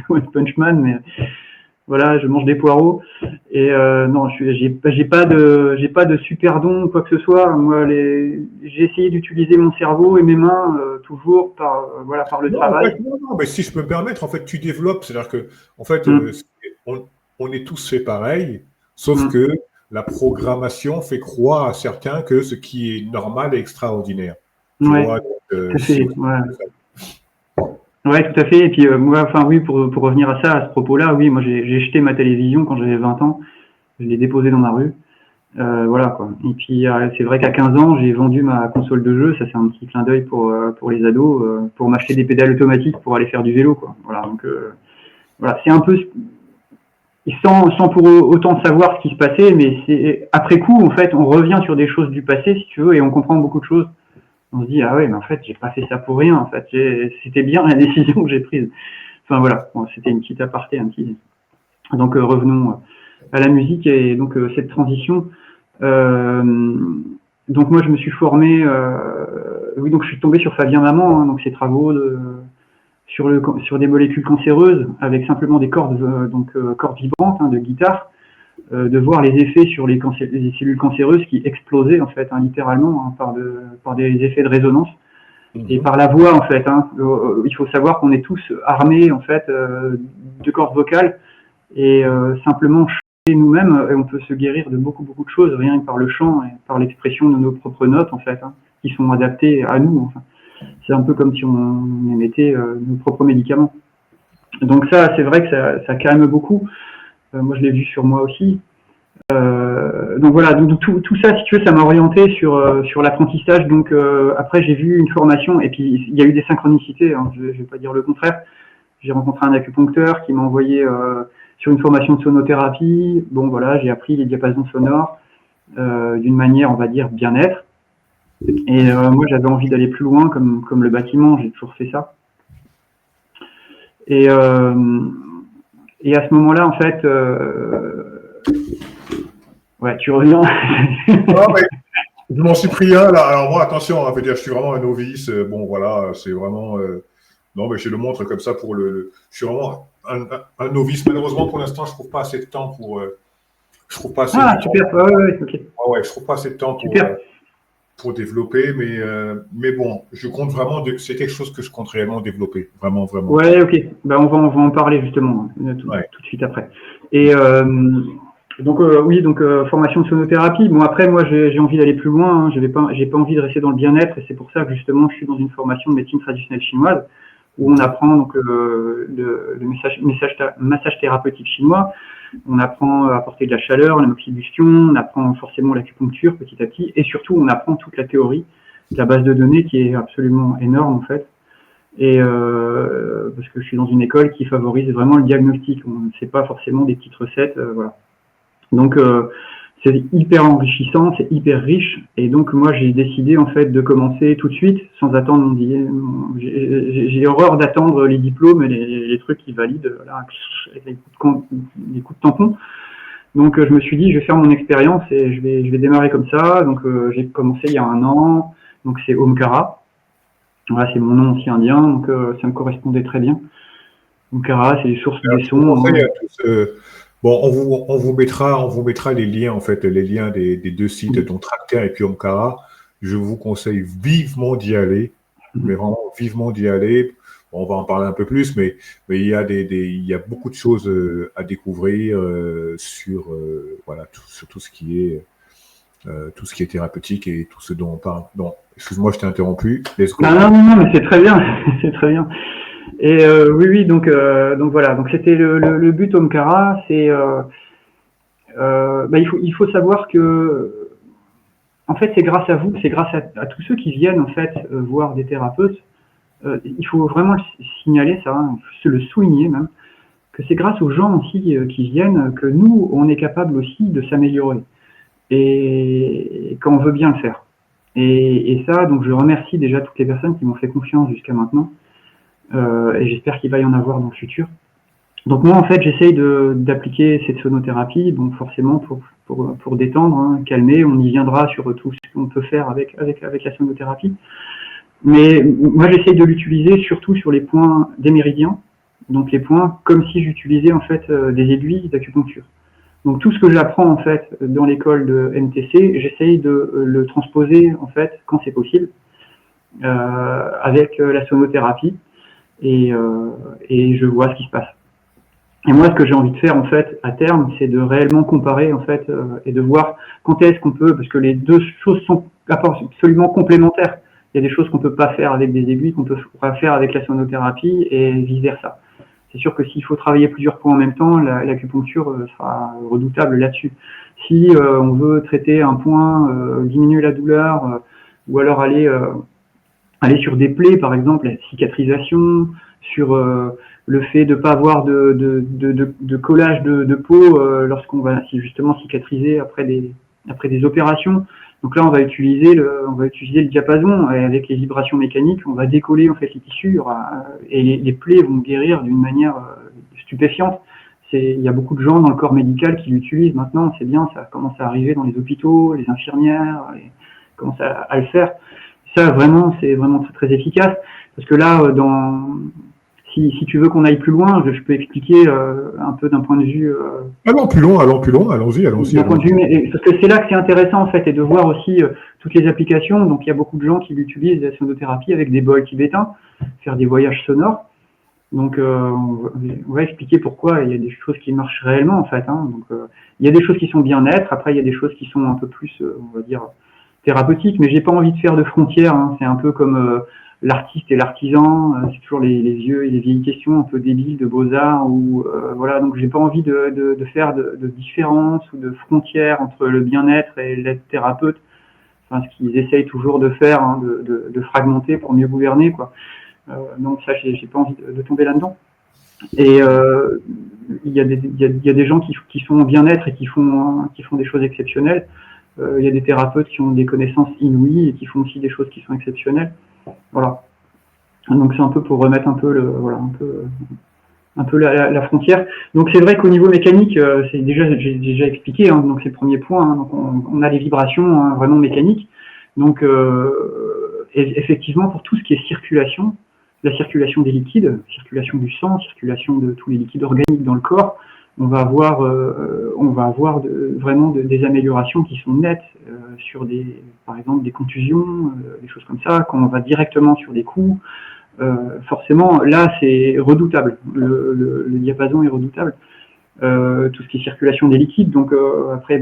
One Punch Man, mais voilà, je mange des poireaux. Et non, j'ai pas de super don ou quoi que ce soit. Moi, j'ai essayé d'utiliser mon cerveau et mes mains toujours par le Non, en travail. fait, non, mais si je peux me permettre, en fait, tu développes, c'est-à-dire que, en fait, Hum, on est tous fait pareil, sauf hum. que la programmation fait croire à certains que ce qui est normal est extraordinaire. Tu Ouais, vois, donc, tout à si fait. Ouais. Ouais, tout à fait. Et puis moi, enfin oui, pour revenir à ça, à ce propos-là, oui, moi j'ai jeté ma télévision quand j'avais 20 ans. Je l'ai déposée dans ma rue. Voilà quoi. Et puis c'est vrai qu'à 15 ans, j'ai vendu ma console de jeu. Ça c'est un petit clin d'œil pour les ados, pour m'acheter des pédales automatiques pour aller faire du vélo quoi. Voilà. Donc voilà, c'est un peu sans pour autant savoir ce qui se passait, mais c'est après coup en fait, on revient sur des choses du passé si tu veux et on comprend beaucoup de choses. On se dit ah ouais mais en fait j'ai pas fait ça pour rien en fait c'était bien la décision que j'ai prise. Enfin voilà, bon, c'était une petite aparté, un petit. Donc revenons à la musique et donc cette transition. Euh, donc moi je me suis formé, oui donc je suis tombé sur Fabien Maman, hein, donc ses travaux sur des molécules cancéreuses avec simplement des cordes cordes vibrantes hein, de guitare, de voir les effets sur les cellules cancéreuses qui explosaient en fait hein, littéralement hein, par des effets de résonance et Mhm. par la voix en fait. Hein. Il faut savoir qu'on est tous armés en fait de cordes vocales et simplement chanter nous-mêmes et on peut se guérir de beaucoup de choses rien que par le chant et par l'expression de nos propres notes en fait, hein, qui sont adaptées à nous. Enfin. C'est un peu comme si on émettait nos propres médicaments. Donc ça, c'est vrai que ça calme beaucoup. Moi, je l'ai vu sur moi aussi. Donc voilà, donc tout ça, si tu veux, ça m'a orienté sur l'apprentissage. Donc après, j'ai vu une formation et puis il y a eu des synchronicités. Hein, je vais pas dire le contraire. J'ai rencontré un acupuncteur qui m'a envoyé sur une formation de sonothérapie. Bon voilà, j'ai appris les diapasons sonores. d'une manière, on va dire, bien-être. Et moi, j'avais envie d'aller plus loin, comme le bâtiment, j'ai toujours fait ça. Et à ce moment-là, en fait, ouais, tu reviens. Non, mais je m'en suis pris un là. Alors moi, attention, on va dire, je suis vraiment un novice. Bon, voilà, c'est vraiment. Non, mais je le montre comme ça pour le. Je suis vraiment un novice. Malheureusement, pour l'instant, je trouve pas assez de temps pour. Je trouve pas assez de Ah, temps. super, ouais, ok. Ouais, je trouve pas assez de temps Super. pour développer, mais bon, je compte vraiment. C'est quelque chose que je compte réellement développer, vraiment, vraiment. Ouais, ok. Ben, on va en parler justement tout de suite après. Et donc oui, donc formation de sonothérapie. Bon après, moi j'ai envie d'aller plus loin. Hein. J'ai pas envie de rester dans le bien-être, et c'est pour ça que justement je suis dans une formation de médecine traditionnelle chinoise où on apprend donc le massage thérapeutique chinois. On apprend à apporter de la chaleur, la moxibustion, on apprend forcément l'acupuncture petit à petit, et surtout on apprend toute la théorie, la base de données qui est absolument énorme en fait. Et parce que je suis dans une école qui favorise vraiment le diagnostic, on ne sait pas forcément des petites recettes, voilà. Donc c'est hyper enrichissant, c'est hyper riche, et donc moi j'ai décidé en fait de commencer tout de suite, sans attendre. J'ai horreur d'attendre les diplômes et les trucs qui valident, voilà, avec les coups de tampon. Donc je me suis dit je vais faire mon expérience et je vais démarrer comme ça. Donc j'ai commencé il y a 1 an, donc c'est Omkara. Voilà, c'est mon nom aussi indien, donc ça me correspondait très bien. Omkara, c'est les sources des sons. Bon, on vous mettra les liens, en fait, les liens des 2 sites, dont Tracter et puis Omkara. Je vous conseille vivement d'y aller, mais vraiment vivement d'y aller. Bon, on va en parler un peu plus, mais il y a beaucoup de choses à découvrir sur tout ce qui est thérapeutique et tout ce dont on parle. Non, excuse-moi, je t'ai interrompu. Non, mais c'est très bien, c'est très bien. Et oui, donc voilà, donc c'était le but Omkara, c'est il faut savoir que en fait c'est grâce à vous, c'est grâce à tous ceux qui viennent en fait voir des thérapeutes. Il faut vraiment le signaler ça, hein, le souligner même, que c'est grâce aux gens aussi qui viennent que nous on est capable aussi de s'améliorer et quand on veut bien le faire. Et ça, donc je remercie déjà toutes les personnes qui m'ont fait confiance jusqu'à maintenant. Et j'espère qu'il va y en avoir dans le futur. Donc moi en fait j'essaye d'appliquer cette sonothérapie, bon forcément pour détendre, hein, calmer, on y viendra sur tout ce qu'on peut faire avec la sonothérapie. Mais moi j'essaye de l'utiliser surtout sur les points des méridiens, donc les points comme si j'utilisais en fait des aiguilles d'acupuncture. Donc tout ce que j'apprends en fait dans l'école de MTC, j'essaye de le transposer en fait quand c'est possible avec la sonothérapie. Et je vois ce qui se passe. Et moi, ce que j'ai envie de faire en fait à terme, c'est de réellement comparer en fait et de voir quand est-ce qu'on peut, parce que les deux choses sont absolument complémentaires. Il y a des choses qu'on peut pas faire avec des aiguilles, qu'on peut pas faire avec la sonothérapie et vice versa. C'est sûr que s'il faut travailler plusieurs points en même temps, l'acupuncture sera redoutable là-dessus. Si on veut traiter un point, diminuer la douleur, ou alors aller sur des plaies, par exemple, la cicatrisation, sur le fait de ne pas avoir de collage de peau lorsqu'on va justement cicatriser après des opérations. Donc là, on va utiliser le diapason et avec les vibrations mécaniques, on va décoller en fait les tissus et les plaies vont guérir d'une manière stupéfiante. Il y a beaucoup de gens dans le corps médical qui l'utilisent maintenant, c'est bien, ça commence à arriver dans les hôpitaux, les infirmières commencent à le faire. Ça, vraiment, c'est vraiment très, très efficace. Parce que là, si tu veux qu'on aille plus loin, je peux expliquer un peu d'un point de vue. Allons plus loin, allons-y. D'un point de vue, parce que c'est là que c'est intéressant, en fait, et de voir aussi toutes les applications. Donc, il y a beaucoup de gens qui l'utilisent, la sonothérapie, avec des bols tibétains, faire des voyages sonores. Donc, on va expliquer pourquoi il y a des choses qui marchent réellement, en fait. Hein. Donc, il y a des choses qui sont bien-être. Après, il y a des choses qui sont un peu plus, on va dire, thérapeutique, mais j'ai pas envie de faire de frontières. Hein. C'est un peu comme l'artiste et l'artisan. C'est toujours les vieux et les vieilles questions un peu débiles de Beaux-Arts. Voilà, donc j'ai pas envie de faire de différence ou de frontières entre le bien-être et l'être thérapeute. Enfin, ce qu'ils essayent toujours de faire, hein, de fragmenter pour mieux gouverner, quoi. Donc ça, j'ai pas envie de tomber là-dedans. Et il y a des gens qui sont en bien-être et qui font des choses exceptionnelles. Il y a des thérapeutes qui ont des connaissances inouïes et qui font aussi des choses qui sont exceptionnelles. Voilà. Donc c'est un peu pour remettre un peu la frontière. Donc c'est vrai qu'au niveau mécanique, j'ai déjà expliqué, hein, donc c'est le premier point. Hein, donc on a les vibrations, hein, vraiment mécaniques. Donc effectivement, pour tout ce qui est circulation, la circulation des liquides, circulation du sang, circulation de tous les liquides organiques dans le corps, on va avoir vraiment des améliorations qui sont nettes sur par exemple des contusions, des choses comme ça. Quand on va directement sur des coups, forcément, là, c'est redoutable. Le diapason est redoutable. Tout ce qui est circulation des liquides. Donc, après,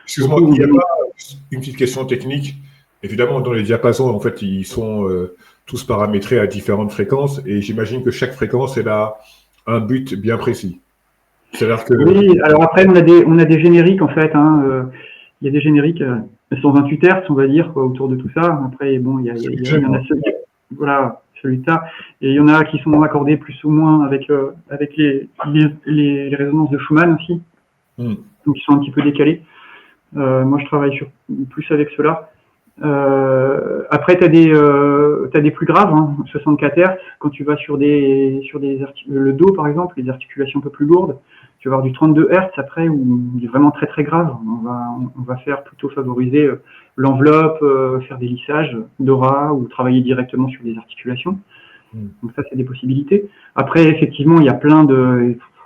Excuse-moi, il n'y a pas une petite question technique. Évidemment, dans les diapasons, en fait, ils sont tous paramétrés à différentes fréquences et j'imagine que chaque fréquence, elle a un but bien précis. C'est-à-dire que... Oui, alors après, on a des génériques, en fait. Hein, il y a des génériques 128 Hz, on va dire, quoi, autour de tout ça. Après, bon, il y en a voilà, celui-là. Et il y en a qui sont accordés plus ou moins avec les résonances de Schumann aussi. Donc, ils sont un petit peu décalés. Moi, je travaille plus avec ceux-là. Après, tu as des plus graves, hein, 64 Hz. Quand tu vas sur le dos, par exemple, les articulations un peu plus lourdes, tu vas avoir du 32 Hz après, où il est vraiment très très grave. On va faire plutôt favoriser l'enveloppe, faire des lissages d'aura ou travailler directement sur des articulations. Donc ça, c'est des possibilités. Après, effectivement, il y a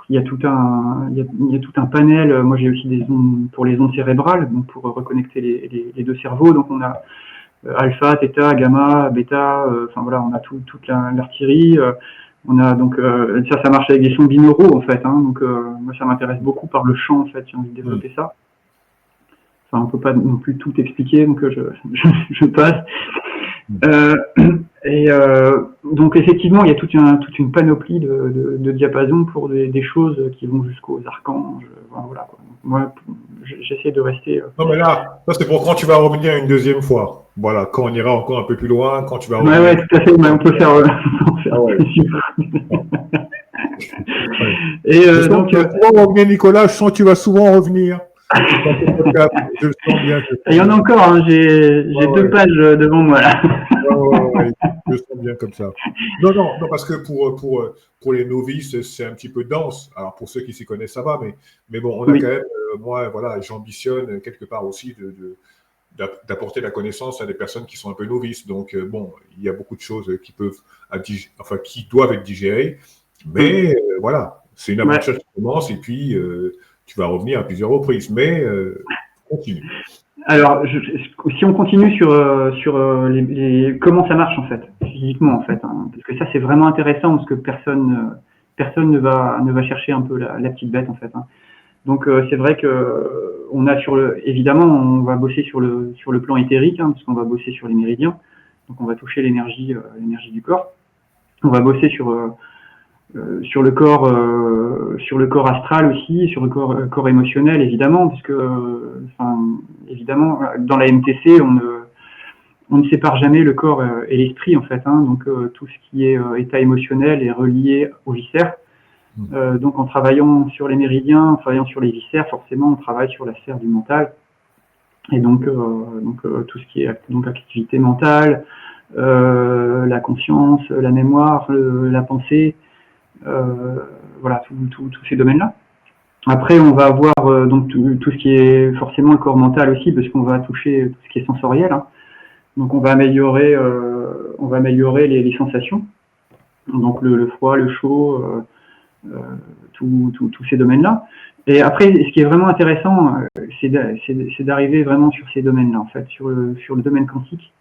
il y a tout un panel. Moi, j'ai aussi des ondes pour les ondes cérébrales, donc pour reconnecter les deux cerveaux. Donc on a alpha, theta, gamma, bêta. Enfin voilà, on a toute l'artillerie. On a donc ça marche avec des sons binauraux en fait. Hein, donc moi, ça m'intéresse beaucoup par le chant en fait. J'ai envie de développer ça. Enfin, on peut pas non plus tout expliquer, donc je passe. Donc effectivement, il y a toute une panoplie de diapasons pour des choses qui vont jusqu'aux archanges. Voilà, quoi. Moi, j'essaie de rester. Non, mais là, ça c'est pour quand tu vas revenir une deuxième fois. Voilà, quand on ira encore un peu plus loin, quand tu vas revenir. Ouais, tout à fait. Mais on peut faire. Et donc, tu vas souvent revenir, Nicolas. Je sens que tu vas souvent revenir. Je le sens bien. Il y en a encore. Hein, j'ai 2 pages devant moi là. Je le sens bien comme ça. Non, parce que pour les novices, c'est un petit peu dense. Alors pour ceux qui s'y connaissent, ça va, mais bon, on a quand même, moi, voilà, j'ambitionne quelque part aussi d'apporter la connaissance à des personnes qui sont un peu novices. Donc bon, il y a beaucoup de choses qui doivent être digérées, mais voilà, c'est une aventure qui commence et puis tu vas revenir à plusieurs reprises, mais continue. Alors, si on continue sur comment ça marche en fait, physiquement en fait, hein, parce que ça c'est vraiment intéressant parce que personne ne va chercher un peu la petite bête en fait. Hein. Donc c'est vrai que on a évidemment on va bosser sur le plan éthérique hein, parce qu'on va bosser sur les méridiens, donc on va toucher l'énergie du corps. On va bosser sur le corps astral aussi, sur le corps émotionnel évidemment, puisque évidemment dans la MTC on ne sépare jamais le corps et l'esprit en fait, hein, donc tout ce qui est état émotionnel est relié aux viscères. Donc en travaillant sur les méridiens, en travaillant sur les viscères, forcément on travaille sur la sphère du mental, et donc tout ce qui est donc activité mentale, la conscience, la mémoire, la pensée. Voilà, tous ces domaines-là. Après, on va avoir donc tout ce qui est forcément le corps mental aussi, parce qu'on va toucher tout ce qui est sensoriel. Hein. Donc, on va améliorer les sensations. Donc, le froid, le chaud, tous ces domaines-là. Et après, ce qui est vraiment intéressant, c'est d'arriver vraiment sur ces domaines-là, en fait, sur le domaine quantique,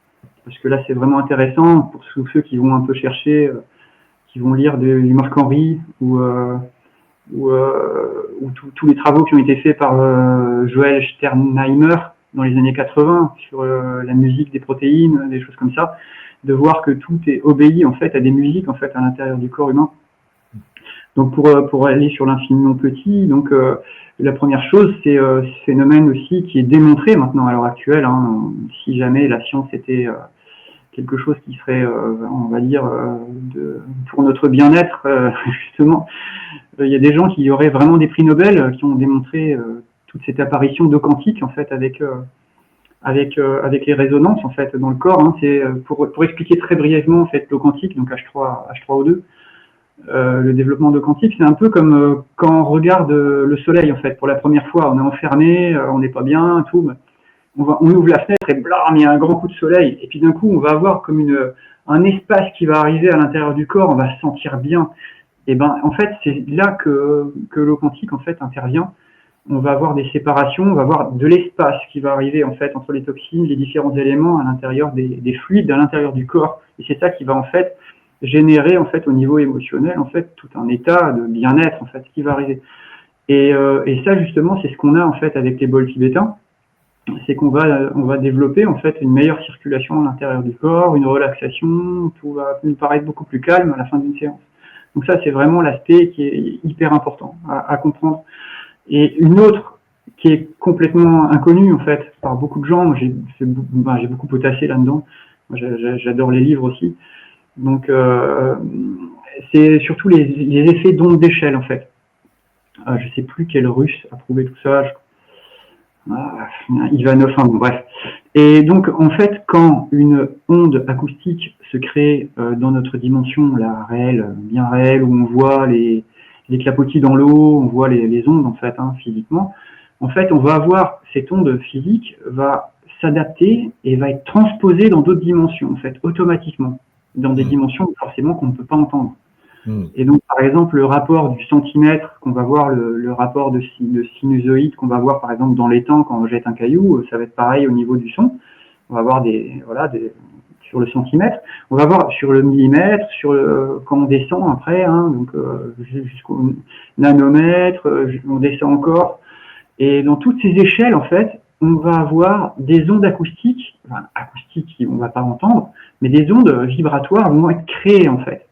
parce que là, c'est vraiment intéressant pour ceux qui vont un peu chercher. Qui vont lire du Marc Henry ou tous les travaux qui ont été faits par Joël Sternheimer dans les années 80 sur la musique des protéines, des choses comme ça, de voir que tout est obéi en fait à des musiques en fait à l'intérieur du corps humain. Donc pour aller sur l'infiniment petit, donc la première chose c'est ce phénomène aussi qui est démontré maintenant à l'heure actuelle. Hein, si jamais la science était quelque chose qui serait, on va dire, pour notre bien-être, justement. Il y a des gens qui auraient vraiment des prix Nobel qui ont démontré toute cette apparition de quantique en fait avec les résonances en fait dans le corps. Hein. C'est pour expliquer très brièvement en fait le quantique, donc H3O2. Le développement de quantique, c'est un peu comme quand on regarde le soleil en fait pour la première fois. On est enfermé, on n'est pas bien, tout. On ouvre la fenêtre et blam, il y a un grand coup de soleil. Et puis d'un coup, on va avoir comme un espace qui va arriver à l'intérieur du corps. On va se sentir bien. Et ben, en fait, c'est là que le quantique en fait intervient. On va avoir des séparations, on va avoir de l'espace qui va arriver en fait entre les toxines, les différents éléments à l'intérieur des fluides, à l'intérieur du corps. Et c'est ça qui va en fait générer en fait au niveau émotionnel en fait tout un état de bien-être en fait qui va arriver. Et ça justement, c'est ce qu'on a en fait avec les bols tibétains. C'est qu'on va développer en fait une meilleure circulation à l'intérieur du corps, une relaxation, tout va nous paraître beaucoup plus calme à la fin d'une séance. Donc ça, c'est vraiment l'aspect qui est hyper important à comprendre. Et une autre qui est complètement inconnue en fait par beaucoup de gens, j'ai beaucoup potassé là-dedans, j'adore les livres aussi, donc c'est surtout les effets d'onde d'échelle en fait. Je sais plus quel russe a prouvé tout ça, Ivanov, enfin bon, bref. Et donc, en fait, quand une onde acoustique se crée dans notre dimension, la réelle, bien réelle, où on voit les clapotis dans l'eau, on voit les ondes, en fait, hein, physiquement, en fait, on va avoir, cette onde physique va s'adapter et va être transposée dans d'autres dimensions, en fait, automatiquement, dans des dimensions, forcément, qu'on ne peut pas entendre. Et donc, par exemple, le rapport du centimètre qu'on va voir, le rapport de sinusoïde qu'on va voir, par exemple, dans l'étang quand on jette un caillou, ça va être pareil au niveau du son. On va voir sur le centimètre. On va voir sur le millimètre, quand on descend après, hein, donc jusqu'au nanomètre, on descend encore. Et dans toutes ces échelles, en fait, on va avoir des ondes acoustiques, on va pas entendre, mais des ondes vibratoires vont être créées, en fait.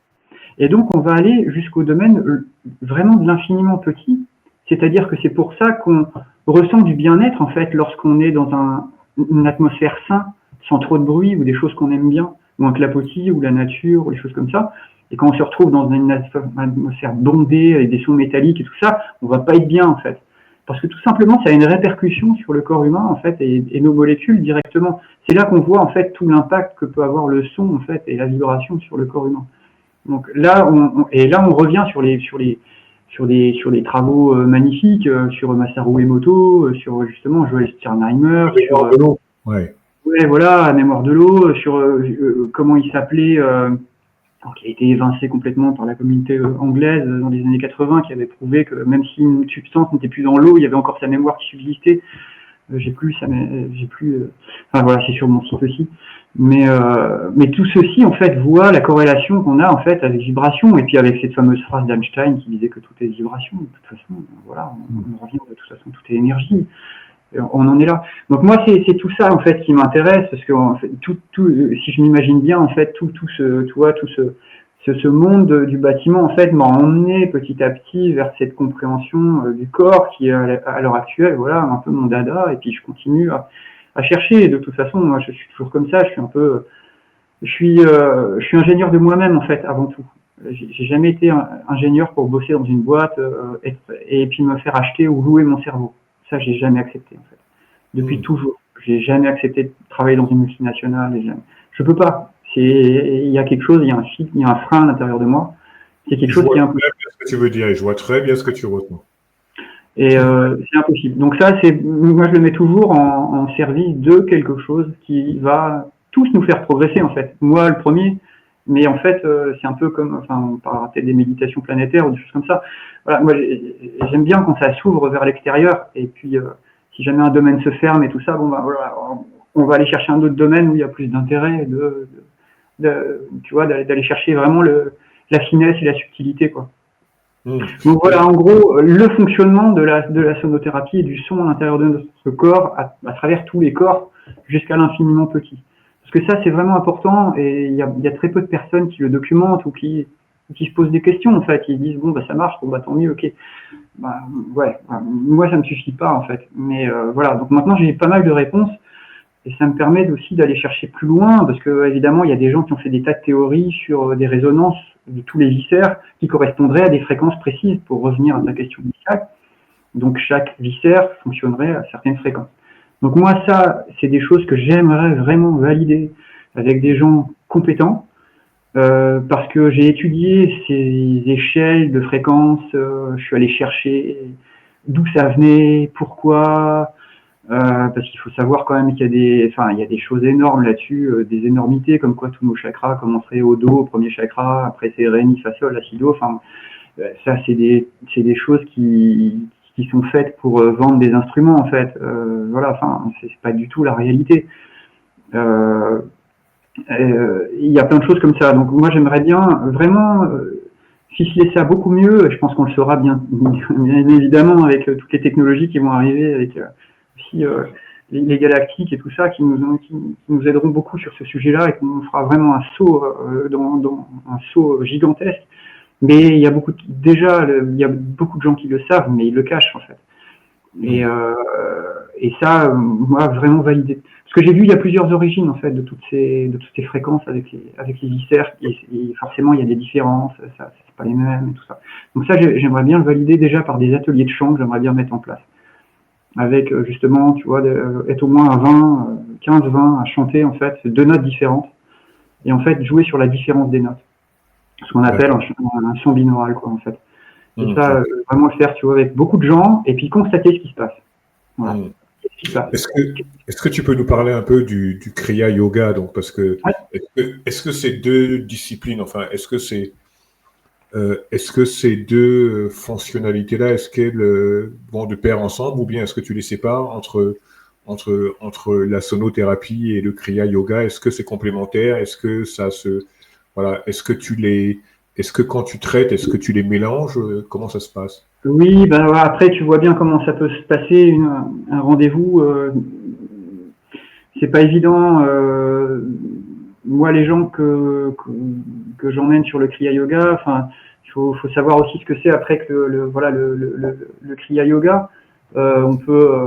Et donc, on va aller jusqu'au domaine vraiment de l'infiniment petit. C'est-à-dire que c'est pour ça qu'on ressent du bien-être, en fait, lorsqu'on est dans une atmosphère saine, sans trop de bruit, ou des choses qu'on aime bien, ou un clapotis, ou la nature, ou des choses comme ça. Et quand on se retrouve dans une atmosphère bondée, avec des sons métalliques et tout ça, on va pas être bien, en fait. Parce que tout simplement, ça a une répercussion sur le corps humain, en fait, et nos molécules directement. C'est là qu'on voit, en fait, tout l'impact que peut avoir le son, en fait, et la vibration sur le corps humain. Donc là, on revient sur les travaux magnifiques, sur Masaru Emoto, sur justement Joel Sternheimer, sur voilà, la mémoire de l'eau, sur comment il s'appelait, qui a été évincé complètement par la communauté anglaise dans les années 80, qui avait prouvé que même si une substance n'était plus dans l'eau, il y avait encore sa mémoire qui subsistait. Enfin voilà, c'est sur mon site aussi. Mais tout ceci, en fait, voit la corrélation qu'on a, en fait, avec vibration, et puis avec cette fameuse phrase d'Einstein qui disait que tout est vibration. De toute façon, voilà, on revient de toute façon, tout est énergie. On en est là. Donc moi, c'est tout ça, en fait, qui m'intéresse, parce que en fait, si je m'imagine bien, en fait, tout ce monde du bâtiment, en fait, m'a emmené petit à petit vers cette compréhension du corps qui, à l'heure actuelle, voilà, un peu mon dada, et puis je continue à chercher. De toute façon, moi, je suis toujours comme ça. Je suis ingénieur de moi-même, en fait, avant tout. J'ai jamais été ingénieur pour bosser dans une boîte et puis me faire acheter ou louer mon cerveau. Ça, j'ai jamais accepté, en fait. Depuis toujours. J'ai jamais accepté de travailler dans une multinationale. Je peux pas. Il y a quelque chose, il y a un frein à l'intérieur de moi. C'est quelque chose qui est impossible. Je vois très bien ce que tu veux dire et je vois très bien ce que tu ressens. Et c'est impossible. Donc ça, moi je le mets toujours en service de quelque chose qui va tous nous faire progresser, en fait. Moi, le premier, mais en fait, c'est un peu comme, on parlera peut-être des méditations planétaires ou des choses comme ça. Voilà, moi j'aime bien quand ça s'ouvre vers l'extérieur, et puis si jamais un domaine se ferme et tout ça, voilà, on va aller chercher un autre domaine où il y a plus d'intérêt, tu vois, d'aller chercher vraiment la finesse et la subtilité, quoi. Donc voilà, en gros, le fonctionnement de la sonothérapie et du son à l'intérieur de notre corps, à travers tous les corps, jusqu'à l'infiniment petit. Parce que ça, c'est vraiment important, et il y a très peu de personnes qui le documentent ou qui se posent des questions, en fait. Ils disent, ça marche, tant mieux, ok. Moi, ça me suffit pas, en fait. Mais voilà, donc maintenant, j'ai pas mal de réponses, et ça me permet aussi d'aller chercher plus loin, parce que évidemment, il y a des gens qui ont fait des tas de théories sur des résonances de tous les viscères qui correspondraient à des fréquences précises, pour revenir à ta question initiale. Donc chaque viscère fonctionnerait à certaines fréquences. Donc moi, ça, c'est des choses que j'aimerais vraiment valider avec des gens compétents, parce que j'ai étudié ces échelles de fréquences, je suis allé chercher d'où ça venait, pourquoi, parce qu'il faut savoir quand même qu'il y a des choses énormes là-dessus, des énormités, comme quoi tous nos chakras commenceraient au dos, au premier chakra, après c'est ré, mi, fa, sol, la, si, do, enfin, ça c'est des choses qui sont faites pour vendre des instruments en fait, voilà, enfin, c'est pas du tout la réalité. Il y a plein de choses comme ça, donc moi j'aimerais bien vraiment ficeler ça beaucoup mieux. Je pense qu'on le saura bien évidemment avec toutes les technologies qui vont arriver, avec aussi les galactiques et tout ça qui nous aideront beaucoup sur ce sujet-là, et qu'on fera vraiment un saut dans un saut gigantesque. Mais il y a il y a beaucoup de gens qui le savent, mais ils le cachent en fait. Et ça, moi, vraiment validé. Parce que j'ai vu, il y a plusieurs origines en fait de toutes ces fréquences avec les viscères, et forcément il y a des différences, ça c'est pas les mêmes et tout ça. Donc ça, j'aimerais bien le valider déjà par des ateliers de chant que j'aimerais bien mettre en place, avec justement, tu vois, être au moins à 20, 15, 20 à chanter en fait deux notes différentes, et en fait jouer sur la différence des notes, ce qu'on appelle un chant binaural quoi en fait. Et ça, vraiment le faire, tu vois, avec beaucoup de gens, et puis constater ce qui se passe. Voilà. Est-ce que tu peux nous parler un peu du Kriya Yoga, donc, parce que est-ce que ces deux disciplines, enfin, est-ce que ces deux fonctionnalités-là, est-ce qu'elles vont de pair ensemble, ou bien est-ce que tu les sépares entre la sonothérapie et le Kriya Yoga? Est-ce que c'est complémentaire? Est-ce que voilà, est-ce que quand tu traites, est-ce que tu les mélanges? Comment ça se passe? Oui, ben voilà, après tu vois bien comment ça peut se passer, un rendez-vous, c'est pas évident. Moi, les gens que j'emmène sur le Kriya Yoga, enfin, il faut savoir aussi ce que c'est après que le Kriya Yoga. On peut,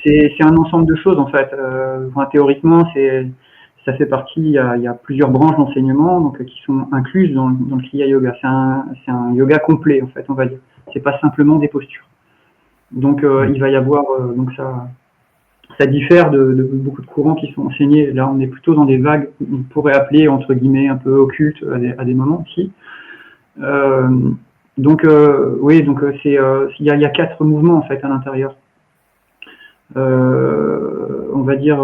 c'est un ensemble de choses en fait. Enfin, théoriquement, ça fait partie. Il y a plusieurs branches d'enseignement donc qui sont incluses dans le Kriya Yoga. C'est un yoga complet en fait, on va dire. C'est pas simplement des postures. Donc il va y avoir donc ça diffère de beaucoup de courants qui sont enseignés. Là, on est plutôt dans des vagues qu'on pourrait appeler entre guillemets un peu occultes à des moments aussi. Oui, donc il y a 4 mouvements en fait à l'intérieur. On va dire,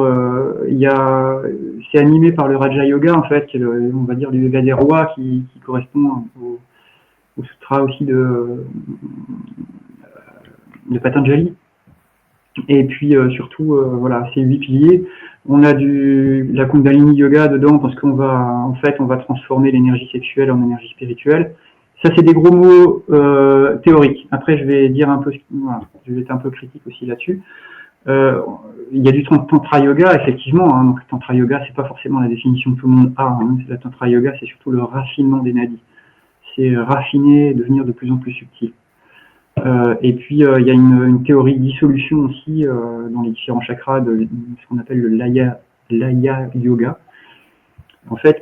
c'est animé par le Raja Yoga en fait, qui est on va dire le yoga des rois, qui correspond au sutra aussi de Patanjali. Et puis surtout, voilà, ces 8 piliers. On a la Kundalini Yoga dedans, parce qu'on va transformer l'énergie sexuelle en énergie spirituelle. Ça, c'est des gros mots théoriques. Après, je vais dire un peu, voilà, je vais être un peu critique aussi là-dessus. Il y a du Tantra Yoga, effectivement. Hein, donc, le Tantra Yoga, c'est pas forcément la définition que tout le monde a. Hein. La Tantra Yoga, c'est surtout le raffinement des nadis. C'est raffiner, devenir de plus en plus subtil. Et puis, il y a une théorie de dissolution aussi dans les différents chakras de ce qu'on appelle le Laya Yoga. En fait,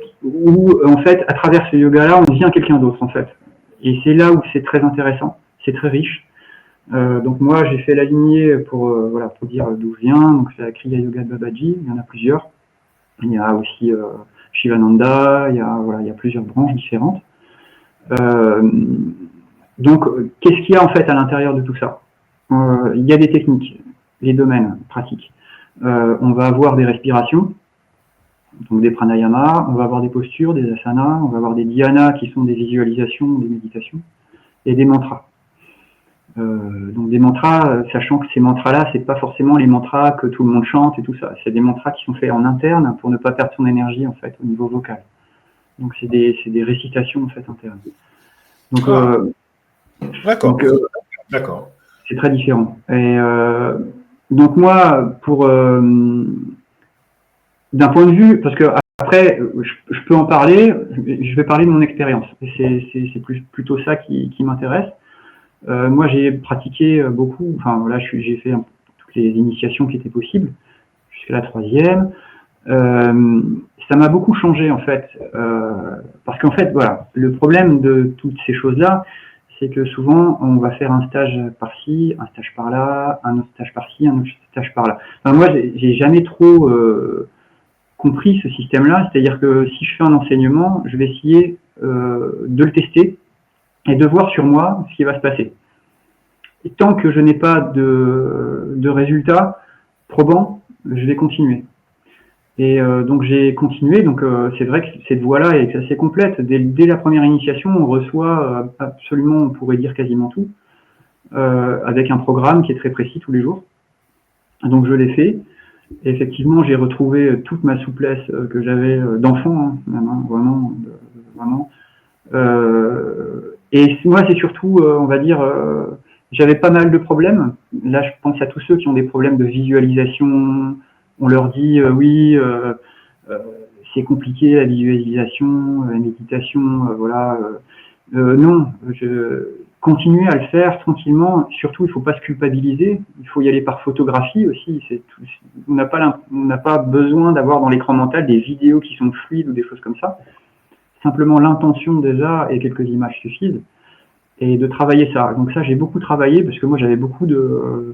à travers ce yoga-là, on devient quelqu'un d'autre, en fait. Et c'est là où c'est très intéressant, c'est très riche. Donc moi, j'ai fait la lignée pour dire d'où je viens. Donc c'est la Kriya Yoga de Babaji, il y en a plusieurs. Il y a aussi Shivananda, il y a plusieurs branches différentes. Donc, qu'est-ce qu'il y a en fait à l'intérieur de tout ça? Il y a des techniques, les domaines pratiques. On va avoir des respirations, donc des pranayamas, on va avoir des postures, des asanas, on va avoir des dhyanas qui sont des visualisations, des méditations, et des mantras. Donc des mantras, sachant que ces mantras-là, c'est pas forcément les mantras que tout le monde chante et tout ça. C'est des mantras qui sont faits en interne pour ne pas perdre son énergie en fait au niveau vocal. Donc c'est des récitations en fait internes. Donc D'accord. D'accord. C'est très différent. Et donc moi, d'un point de vue, parce que après, je peux en parler, je vais parler de mon expérience. C'est plutôt ça qui m'intéresse. Moi, j'ai pratiqué beaucoup. Enfin, voilà, j'ai fait toutes les initiations qui étaient possibles jusqu'à la 3e. Ça m'a beaucoup changé en fait, parce qu'en fait, voilà, le problème de toutes ces choses-là, c'est que souvent, on va faire un stage par-ci, un stage par-là, un autre stage par-ci, un autre stage par-là. Enfin, moi, j'ai jamais trop compris ce système-là, c'est-à-dire que si je fais un enseignement, je vais essayer de le tester et de voir sur moi ce qui va se passer. Et tant que je n'ai pas de résultats probants, je vais continuer. Et donc j'ai continué, donc c'est vrai que cette voie-là est assez complète. Dès la première initiation, on reçoit absolument, on pourrait dire quasiment tout, avec un programme qui est très précis tous les jours. Donc je l'ai fait. Et effectivement, j'ai retrouvé toute ma souplesse que j'avais d'enfant, hein, vraiment. Et moi, c'est surtout, on va dire, j'avais pas mal de problèmes. Là, je pense à tous ceux qui ont des problèmes de visualisation. On leur dit, oui, c'est compliqué la visualisation, la méditation, voilà. Non, continuer à le faire tranquillement. Surtout, il ne faut pas se culpabiliser. Il faut y aller par photographie aussi. On n'a pas besoin d'avoir dans l'écran mental des vidéos qui sont fluides ou des choses comme ça. Simplement l'intention déjà et quelques images suffisent. Et de travailler ça. Donc ça, j'ai beaucoup travaillé parce que moi, j'avais beaucoup je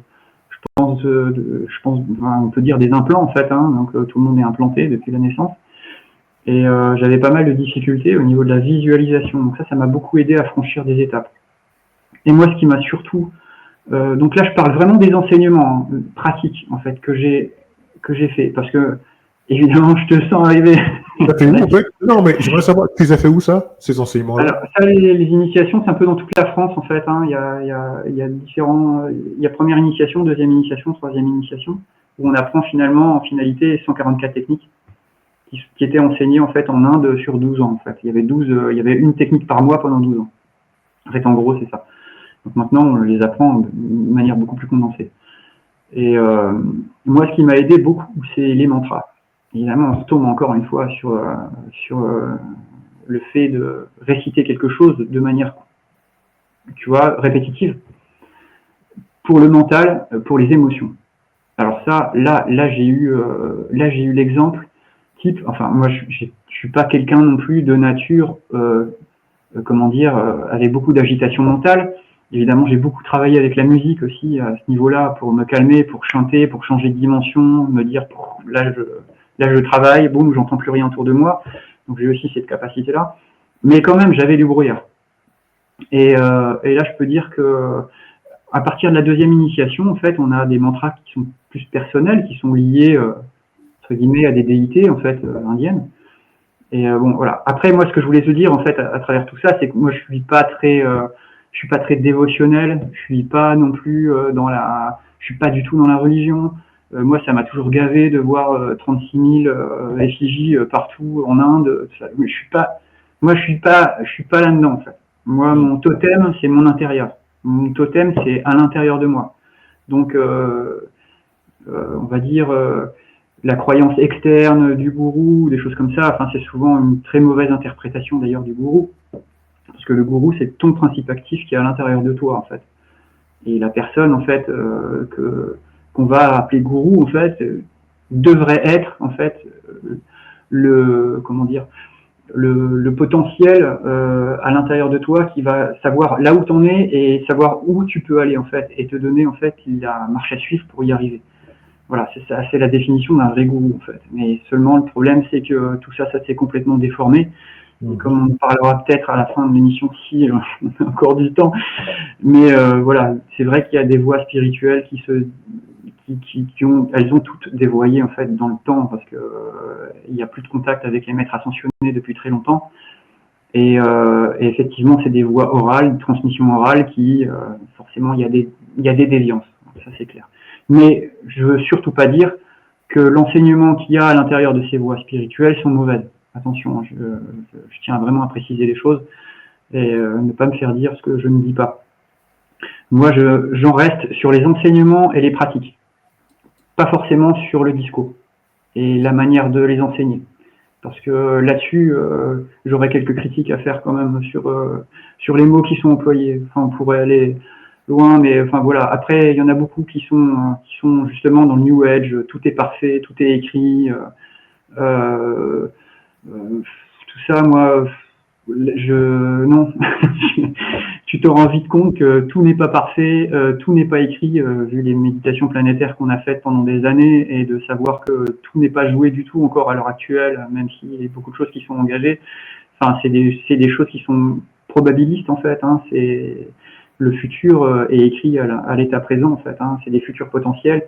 pense, enfin, on peut dire des implants en fait. Hein, donc tout le monde est implanté depuis la naissance. Et j'avais pas mal de difficultés au niveau de la visualisation. Donc ça m'a beaucoup aidé à franchir des étapes. Et moi, ce qui m'a surtout... donc là, je parle vraiment des enseignements pratiques, en fait, que j'ai fait. Parce que, évidemment, je te sens arriver. Ça fait où, en fait? Non, mais j'aimerais savoir, tu les as fait où, ça, ces enseignements-là? Alors, ça, les initiations, c'est un peu dans toute la France, en fait. Hein. Il y a différents... Il y a première initiation, deuxième initiation, troisième initiation, où on apprend finalement, en finalité, 144 techniques qui étaient enseignées, en fait, en Inde sur 12 ans, en fait. Il y avait une technique par mois pendant 12 ans. En fait, en gros, c'est ça. Donc maintenant, on les apprend de manière beaucoup plus condensée. Et moi, ce qui m'a aidé beaucoup, c'est les mantras. Évidemment, on retombe encore une fois sur le fait de réciter quelque chose de manière, tu vois, répétitive. Pour le mental, pour les émotions. Alors ça, là j'ai eu l'exemple type. Enfin, moi, je suis pas quelqu'un non plus de nature, avec beaucoup d'agitation mentale. Évidemment, j'ai beaucoup travaillé avec la musique aussi à ce niveau-là pour me calmer, pour chanter, pour changer de dimension, me dire là je travaille, boum, j'entends plus rien autour de moi. Donc j'ai aussi cette capacité-là. Mais quand même, j'avais du brouillard. Et là, je peux dire que à partir de la deuxième initiation, en fait, on a des mantras qui sont plus personnels, qui sont liés entre guillemets à des déités en fait indiennes. Et bon, voilà. Après, moi, ce que je voulais te dire en fait à travers tout ça, c'est que moi, je suis pas très dévotionnel, je suis pas non plus je suis pas du tout dans la religion. Moi, ça m'a toujours gavé de voir 36 000 effigies partout en Inde. Je suis pas là-dedans en fait. Moi, mon totem, c'est mon intérieur. Mon totem, c'est à l'intérieur de moi. Donc, on va dire la croyance externe du gourou, des choses comme ça. Enfin, c'est souvent une très mauvaise interprétation d'ailleurs du gourou. Parce que le gourou, c'est ton principe actif qui est à l'intérieur de toi, en fait. Et la personne, en fait, qu'on va appeler gourou, en fait, devrait être, en fait, le potentiel à l'intérieur de toi qui va savoir là où t'en es et savoir où tu peux aller, en fait, et te donner, en fait, la marche à suivre pour y arriver. Voilà, c'est la définition d'un vrai gourou, en fait. Mais seulement, le problème, c'est que tout ça s'est complètement déformé. Et comme on en parlera peut-être à la fin de l'émission, si on a encore du temps, mais voilà, c'est vrai qu'il y a des voies spirituelles elles ont toutes dévoyé en fait dans le temps parce que il n'y a plus de contact avec les maîtres ascensionnés depuis très longtemps. Et effectivement, c'est des voies orales, une transmission orale qui forcément il y a des déviances, ça c'est clair. Mais je veux surtout pas dire que l'enseignement qu'il y a à l'intérieur de ces voies spirituelles sont mauvaises. Attention, je tiens vraiment à préciser les choses et ne pas me faire dire ce que je ne dis pas. Moi, j'en reste sur les enseignements et les pratiques, pas forcément sur le discours et la manière de les enseigner. Parce que là-dessus, j'aurais quelques critiques à faire quand même sur les mots qui sont employés. Enfin, on pourrait aller loin, mais enfin voilà. Après, il y en a beaucoup qui sont justement dans le New Age, tout est parfait, tout est écrit. Tout ça, moi, Non, tu te rends vite compte que tout n'est pas parfait, tout n'est pas écrit, vu les méditations planétaires qu'on a faites pendant des années, et de savoir que tout n'est pas joué du tout encore à l'heure actuelle, même s'il y a beaucoup de choses qui sont engagées. Enfin, c'est des choses qui sont probabilistes en fait. Hein. C'est le futur est écrit à l'état présent en fait. Hein. C'est des futurs potentiels,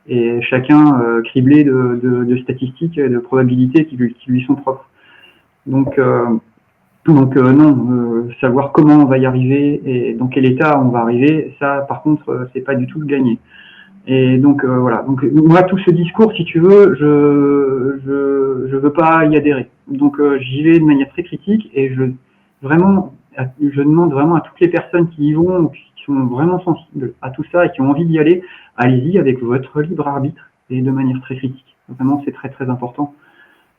et chacun criblé de statistiques et de probabilités qui lui sont propres. Donc non, savoir comment on va y arriver et dans quel état on va arriver, ça par contre c'est pas du tout gagné. Et donc voilà. Donc moi tout ce discours, si tu veux, je veux pas y adhérer. Donc j'y vais de manière très critique, et je demande vraiment à toutes les personnes qui y vont, qui sont vraiment sensibles à tout ça et qui ont envie d'y aller, allez-y avec votre libre arbitre et de manière très critique. Vraiment, c'est très très important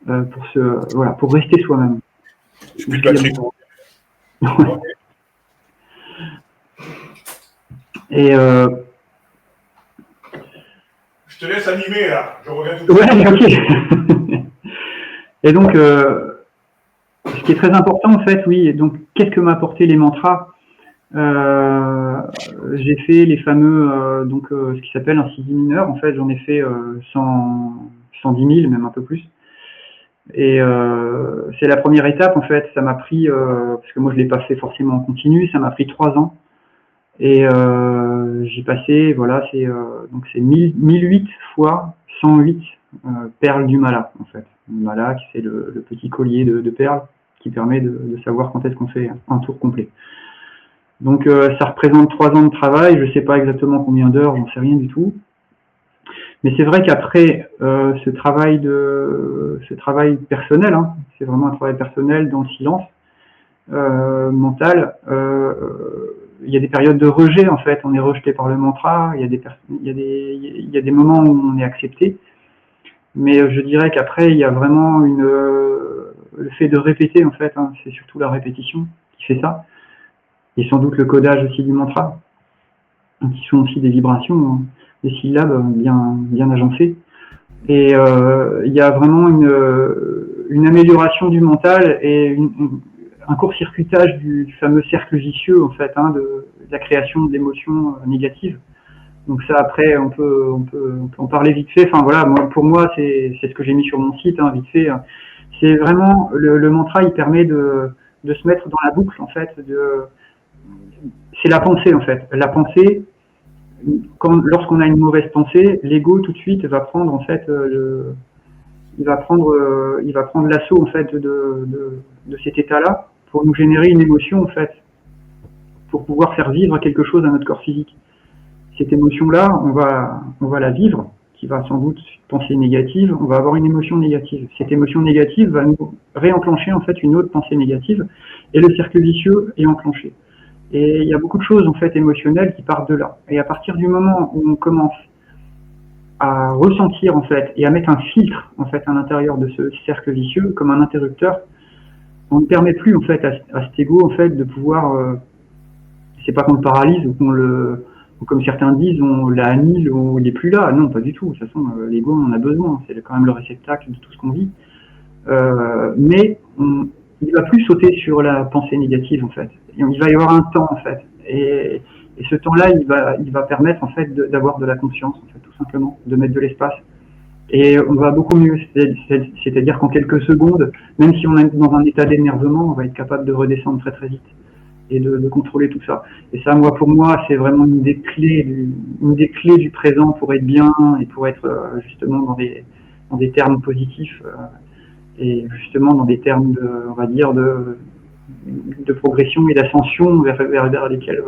pour rester soi-même. Je suis d'accord. Et je te laisse animer là, je reviens tout de suite. Ouais, ok. Et donc, ce qui est très important en fait, oui. Donc, qu'est-ce que m'a apporté les mantras? J'ai fait les fameux, ce qui s'appelle un sidi mineur. En fait, j'en ai fait 110 000, même un peu plus. Et c'est la première étape en fait. Ça m'a pris, parce que moi je l'ai pas fait forcément en continu, ça m'a pris 3 ans. Et j'ai passé, voilà, c'est 1008 fois 108 perles du mala en fait. Le mala, c'est le petit collier de perles qui permet de savoir quand est-ce qu'on fait un tour complet. Donc ça représente 3 ans de travail. Je sais pas exactement combien d'heures, j'en sais rien du tout. Mais c'est vrai qu'après ce travail personnel, hein, c'est vraiment un travail personnel dans le silence mental. Il y a des périodes de rejet en fait. On est rejeté par le mantra. Il y a des moments où on est accepté. Mais je dirais qu'après il y a vraiment le fait de répéter en fait. Hein, c'est surtout la répétition qui fait ça. Et sans doute le codage aussi du mantra, qui sont aussi des vibrations. Hein, des syllabes bien agencées. Et il y a vraiment une amélioration du mental et un court-circuitage du fameux cercle vicieux en fait, hein, de la création de l'émotion négative. Donc ça après on peut en parler vite fait. Enfin voilà, pour moi c'est ce que j'ai mis sur mon site, hein, vite fait. C'est vraiment le mantra, il permet de se mettre dans la boucle en fait. C'est la pensée en fait. La pensée. Lorsqu'on a une mauvaise pensée, l'ego tout de suite va prendre en fait il va prendre l'assaut en fait de cet état-là pour nous générer une émotion en fait, pour pouvoir faire vivre quelque chose à notre corps physique. Cette émotion-là, on va la vivre, qui va sans doute penser négative, on va avoir une émotion négative. Cette émotion négative va nous réenclencher en fait une autre pensée négative, et le cercle vicieux est enclenché. Et il y a beaucoup de choses en fait émotionnelles qui partent de là. Et à partir du moment où on commence à ressentir en fait et à mettre un filtre en fait à l'intérieur de ce cercle vicieux comme un interrupteur, on ne permet plus en fait à cet ego en fait de pouvoir, c'est pas qu'on le paralyse ou comme certains disent on l'annule ou il est plus là. Non, pas du tout. De toute façon, l'ego on en a besoin. C'est quand même le réceptacle de tout ce qu'on vit. Mais il va plus sauter sur la pensée négative en fait. Il va y avoir un temps en fait, et ce temps-là, il va permettre en fait d'avoir de la conscience en fait, tout simplement, de mettre de l'espace. Et on va beaucoup mieux, c'est-à-dire qu'en quelques secondes, même si on est dans un état d'énervement, on va être capable de redescendre très très vite et de contrôler tout ça. Et ça, pour moi, c'est vraiment une des clés du présent pour être bien et pour être justement dans des termes positifs. Et justement dans des termes on va dire de progression et d'ascension vers lesquels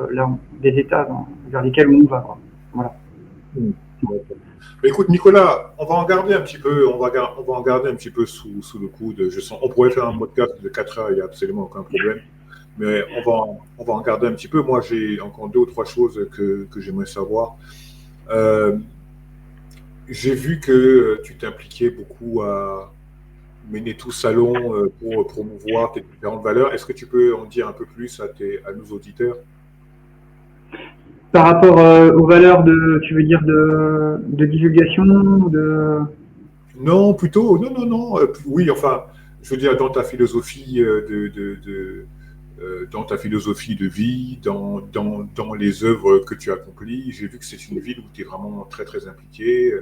des états vers lesquels on va. Voilà. Mais écoute Nicolas, on va en garder un petit peu, on va en garder un petit peu sous le coude. On pourrait faire un podcast de 4 heures, il n'y a absolument aucun problème. Mais on va en garder un petit peu. Moi, j'ai encore 2 ou 3 choses que j'aimerais savoir. J'ai vu que tu t'impliquais beaucoup à mener tout salon pour promouvoir tes différentes valeurs. Est-ce que tu peux en dire un peu plus à nos auditeurs? Par rapport aux valeurs tu veux dire de divulgation, Non, plutôt, non. Oui, enfin, je veux dire, dans ta philosophie dans ta philosophie de vie, dans les œuvres que tu accomplis, j'ai vu que c'est une ville où tu es vraiment très, très impliqué.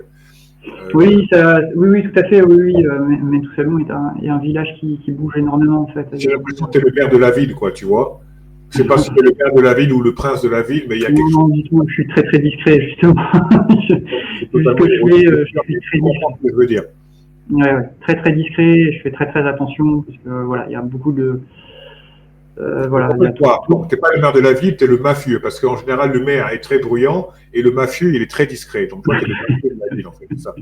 Oui, oui, tout à fait, oui, oui. Mais tout Salon est un village qui bouge énormément, en fait. J'ai l'impression que tu es le maire de la ville, quoi, tu vois. Je ne sais pas si tu es le maire de la ville ou le prince de la ville, mais il y a quelque chose. Non, du tout, je suis très, très discret, justement. C'est totalement je suis très discret. ce que je veux dire. Ouais, très, très discret. Je fais très, très attention, parce que, voilà, il y a beaucoup de... voilà, il y a tu n'es pas le maire de la ville, tu es le mafieux, parce qu'en général, le maire est très bruyant et le mafieux, il est très discret. Donc, toi, tu es le mafieux de la ville, en fait, c'est ça.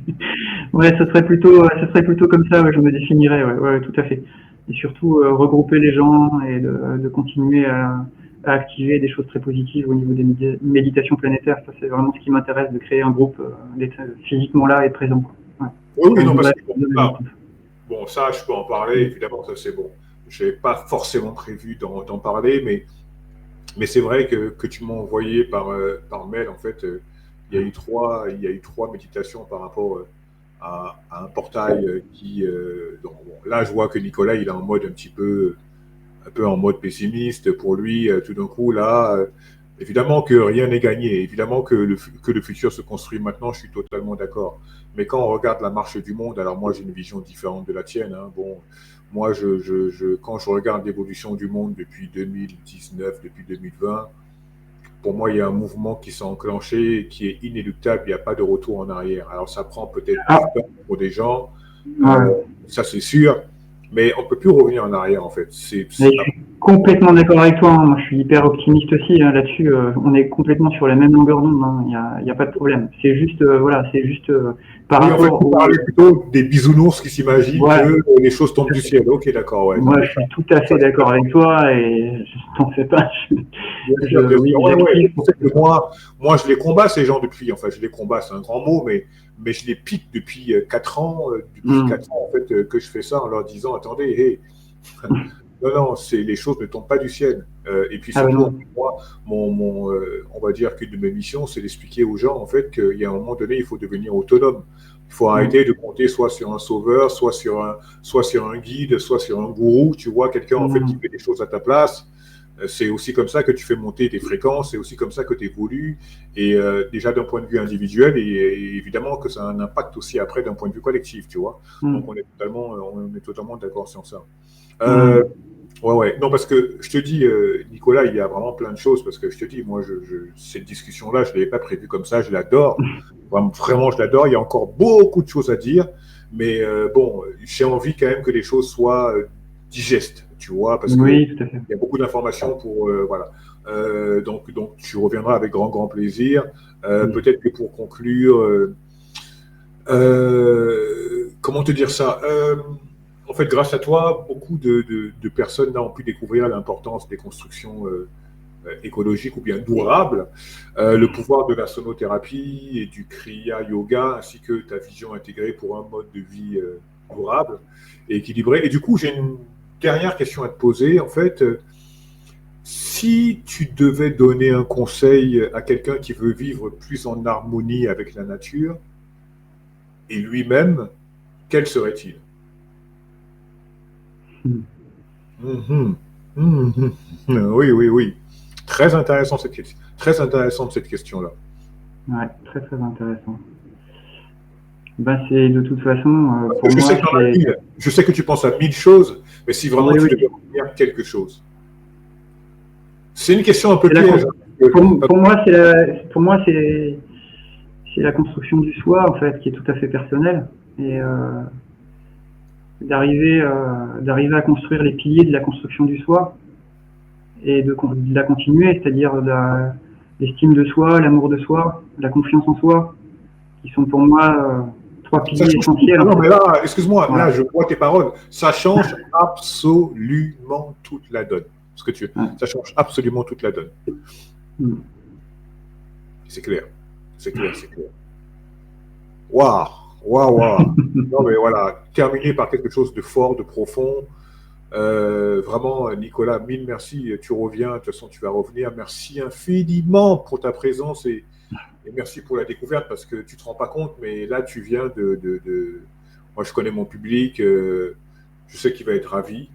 Ouais, ce serait plutôt comme ça, ouais, je me définirais, ouais, tout à fait. Et surtout, regrouper les gens et de continuer à activer des choses très positives au niveau des méditations planétaires. Ça, c'est vraiment ce qui m'intéresse, de créer un groupe, d'être physiquement là et présent. Ouais. Oui, non, parce que bon, ça, je peux en parler, évidemment, ça c'est bon. Je n'avais pas forcément prévu d'en parler, mais c'est vrai que tu m'as envoyé par mail, en fait, il y a eu trois méditations par rapport à un portail qui... donc, bon, là, je vois que Nicolas, il est en mode un peu en mode pessimiste. Pour lui, tout d'un coup, là, évidemment que rien n'est gagné. Évidemment que le futur se construit maintenant, je suis totalement d'accord. Mais quand on regarde la marche du monde, alors moi, j'ai une vision différente de la tienne. Hein. Bon, moi, quand je regarde l'évolution du monde depuis 2019, depuis 2020, pour moi, il y a un mouvement qui s'est enclenché, qui est inéluctable. Il n'y a pas de retour en arrière. Alors, ça prend peut-être du temps pour des gens, ça c'est sûr, mais on ne peut plus revenir en arrière, en fait. Je suis complètement d'accord avec toi. Hein. Moi, je suis hyper optimiste aussi hein, là-dessus. On est complètement sur la même longueur d'onde. Hein. Il y a pas de problème. C'est juste, voilà, c'est juste par rapport. On parlait plutôt des bisounours qui s'imaginent que les choses tombent du ciel. Ok, d'accord. Ouais, moi, je suis tout à fait d'accord avec toi et je t'en fais pas. Moi, je les combats, ces gens, depuis. Enfin, je les combats, c'est un grand mot, mais je les pique depuis 4 ans. Depuis 4 ans, en fait, que je fais ça en leur disant, attendez, hey, non, les choses ne tombent pas du ciel. Et puis surtout, moi, on va dire qu'une de mes missions, c'est d'expliquer aux gens, en fait, qu'il y a un moment donné, il faut devenir autonome. Il faut arrêter de compter soit sur un sauveur, soit sur un guide, soit sur un gourou, tu vois, quelqu'un, en fait, qui fait des choses à ta place. C'est aussi comme ça que tu fais monter tes fréquences, c'est aussi comme ça que tu évolues, et déjà d'un point de vue individuel, et évidemment que ça a un impact aussi après d'un point de vue collectif, tu vois. Donc on est totalement d'accord sur ça. Ouais. Non, parce que je te dis, Nicolas, il y a vraiment plein de choses, parce que je te dis, moi, cette discussion-là, je ne l'avais pas prévue comme ça, je l'adore. Vraiment, je l'adore. Il y a encore beaucoup de choses à dire, mais bon, j'ai envie quand même que les choses soient digestes, tu vois, parce qu'il y a beaucoup d'informations pour... voilà. Donc, tu reviendras avec grand plaisir. Peut-être que pour conclure, comment te dire ça en fait, grâce à toi, beaucoup de personnes là, ont pu découvrir l'importance des constructions écologiques ou bien durables, le pouvoir de la sonothérapie et du Kriya Yoga, ainsi que ta vision intégrée pour un mode de vie durable et équilibré. Et du coup, j'ai une dernière question à te poser. En fait, si tu devais donner un conseil à quelqu'un qui veut vivre plus en harmonie avec la nature et lui-même, quel serait-il ? Oui. Très intéressant cette question. Très intéressante cette question-là. Ouais, très intéressant. C'est de toute façon pour moi. Je sais que tu penses à 1000 choses, mais si vraiment tu devais retenir quelque chose. C'est une question un peu piège. Pour moi, c'est la construction du soi en fait, qui est tout à fait personnelle et d'arriver à construire les piliers de la construction du soi et de la continuer, c'est-à-dire l'estime de soi, l'amour de soi, la confiance en soi, qui sont pour moi 3 piliers essentiels. Non, mais là, excuse-moi, là, je vois tes paroles. Ça change absolument toute la donne. Ça change absolument toute la donne. C'est clair. Waouh. Non, mais voilà, terminer par quelque chose de fort, de profond. Vraiment, Nicolas, 1000 merci. Tu reviens, de toute façon, tu vas revenir. Merci infiniment pour ta présence et merci pour la découverte, parce que tu ne te rends pas compte, mais là, tu viens moi, je connais mon public. Je sais qu'il va être ravi.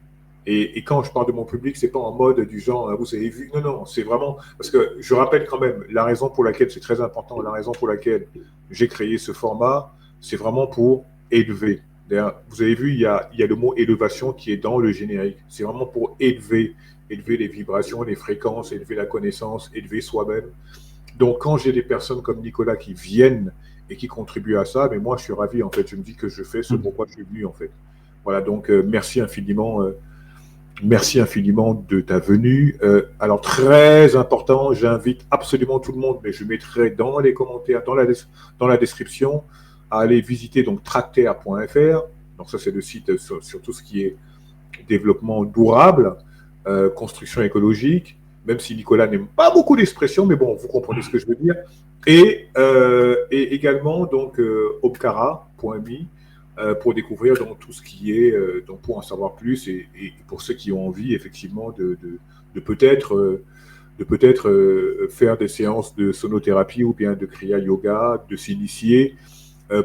Et quand je parle de mon public, c'est pas en mode du genre, vous avez vu. Non, non, c'est vraiment. Parce que je rappelle quand même, la raison pour laquelle c'est très important, la raison pour laquelle j'ai créé ce format, c'est vraiment pour élever. D'ailleurs, vous avez vu, il y a le mot élevation qui est dans le générique. C'est vraiment pour élever les vibrations, les fréquences, élever la connaissance, élever soi-même. Donc, quand j'ai des personnes comme Nicolas qui viennent et qui contribuent à ça, mais moi, je suis ravi, en fait. Je me dis que je fais ce pourquoi je suis venu, en fait. Voilà, donc, merci infiniment. Merci infiniment de ta venue. Alors, très important, j'invite absolument tout le monde, mais je mettrai dans les commentaires, dans la description, à aller visiter donc tractaire.fr. Donc, ça, c'est le site sur tout ce qui est développement durable, construction écologique, même si Nicolas n'aime pas beaucoup d'expressions, mais bon, vous comprenez ce que je veux dire. Et également, donc, obkara.me pour découvrir donc, tout ce qui est, donc pour en savoir plus et pour ceux qui ont envie, effectivement, de peut-être faire des séances de sonothérapie ou bien de kriya yoga, de s'initier.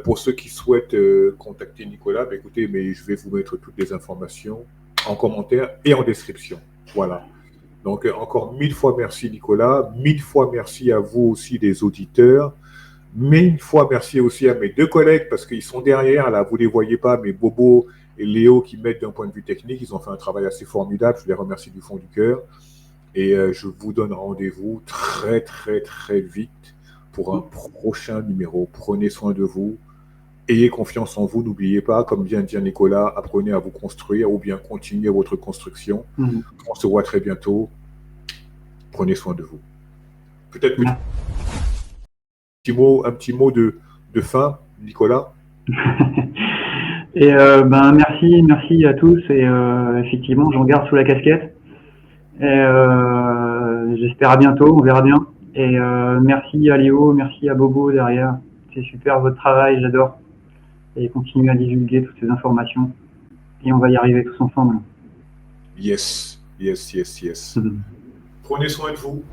Pour ceux qui souhaitent contacter Nicolas, bah, écoutez, mais je vais vous mettre toutes les informations en commentaire et en description. Voilà. Donc, encore 1000 fois merci, Nicolas. 1000 fois merci à vous aussi, les auditeurs. 1000 fois merci aussi à mes deux collègues parce qu'ils sont derrière. Là, vous ne les voyez pas, mais Bobo et Léo qui m'aident d'un point de vue technique. Ils ont fait un travail assez formidable. Je les remercie du fond du cœur. Et je vous donne rendez-vous très, très, très vite pour un prochain numéro. Prenez soin de vous. Ayez confiance en vous. N'oubliez pas, comme vient de dire Nicolas, apprenez à vous construire ou bien continuez votre construction. On se voit très bientôt. Prenez soin de vous. Peut-être que un petit mot de fin, Nicolas. Et merci à tous. Et effectivement, j'en garde sous la casquette. Et j'espère à bientôt, on verra bien. Et merci à Léo, merci à Bobo derrière. C'est super votre travail, j'adore. Et continuez à divulguer toutes ces informations. Et on va y arriver tous ensemble. Yes. Prenez soin de vous.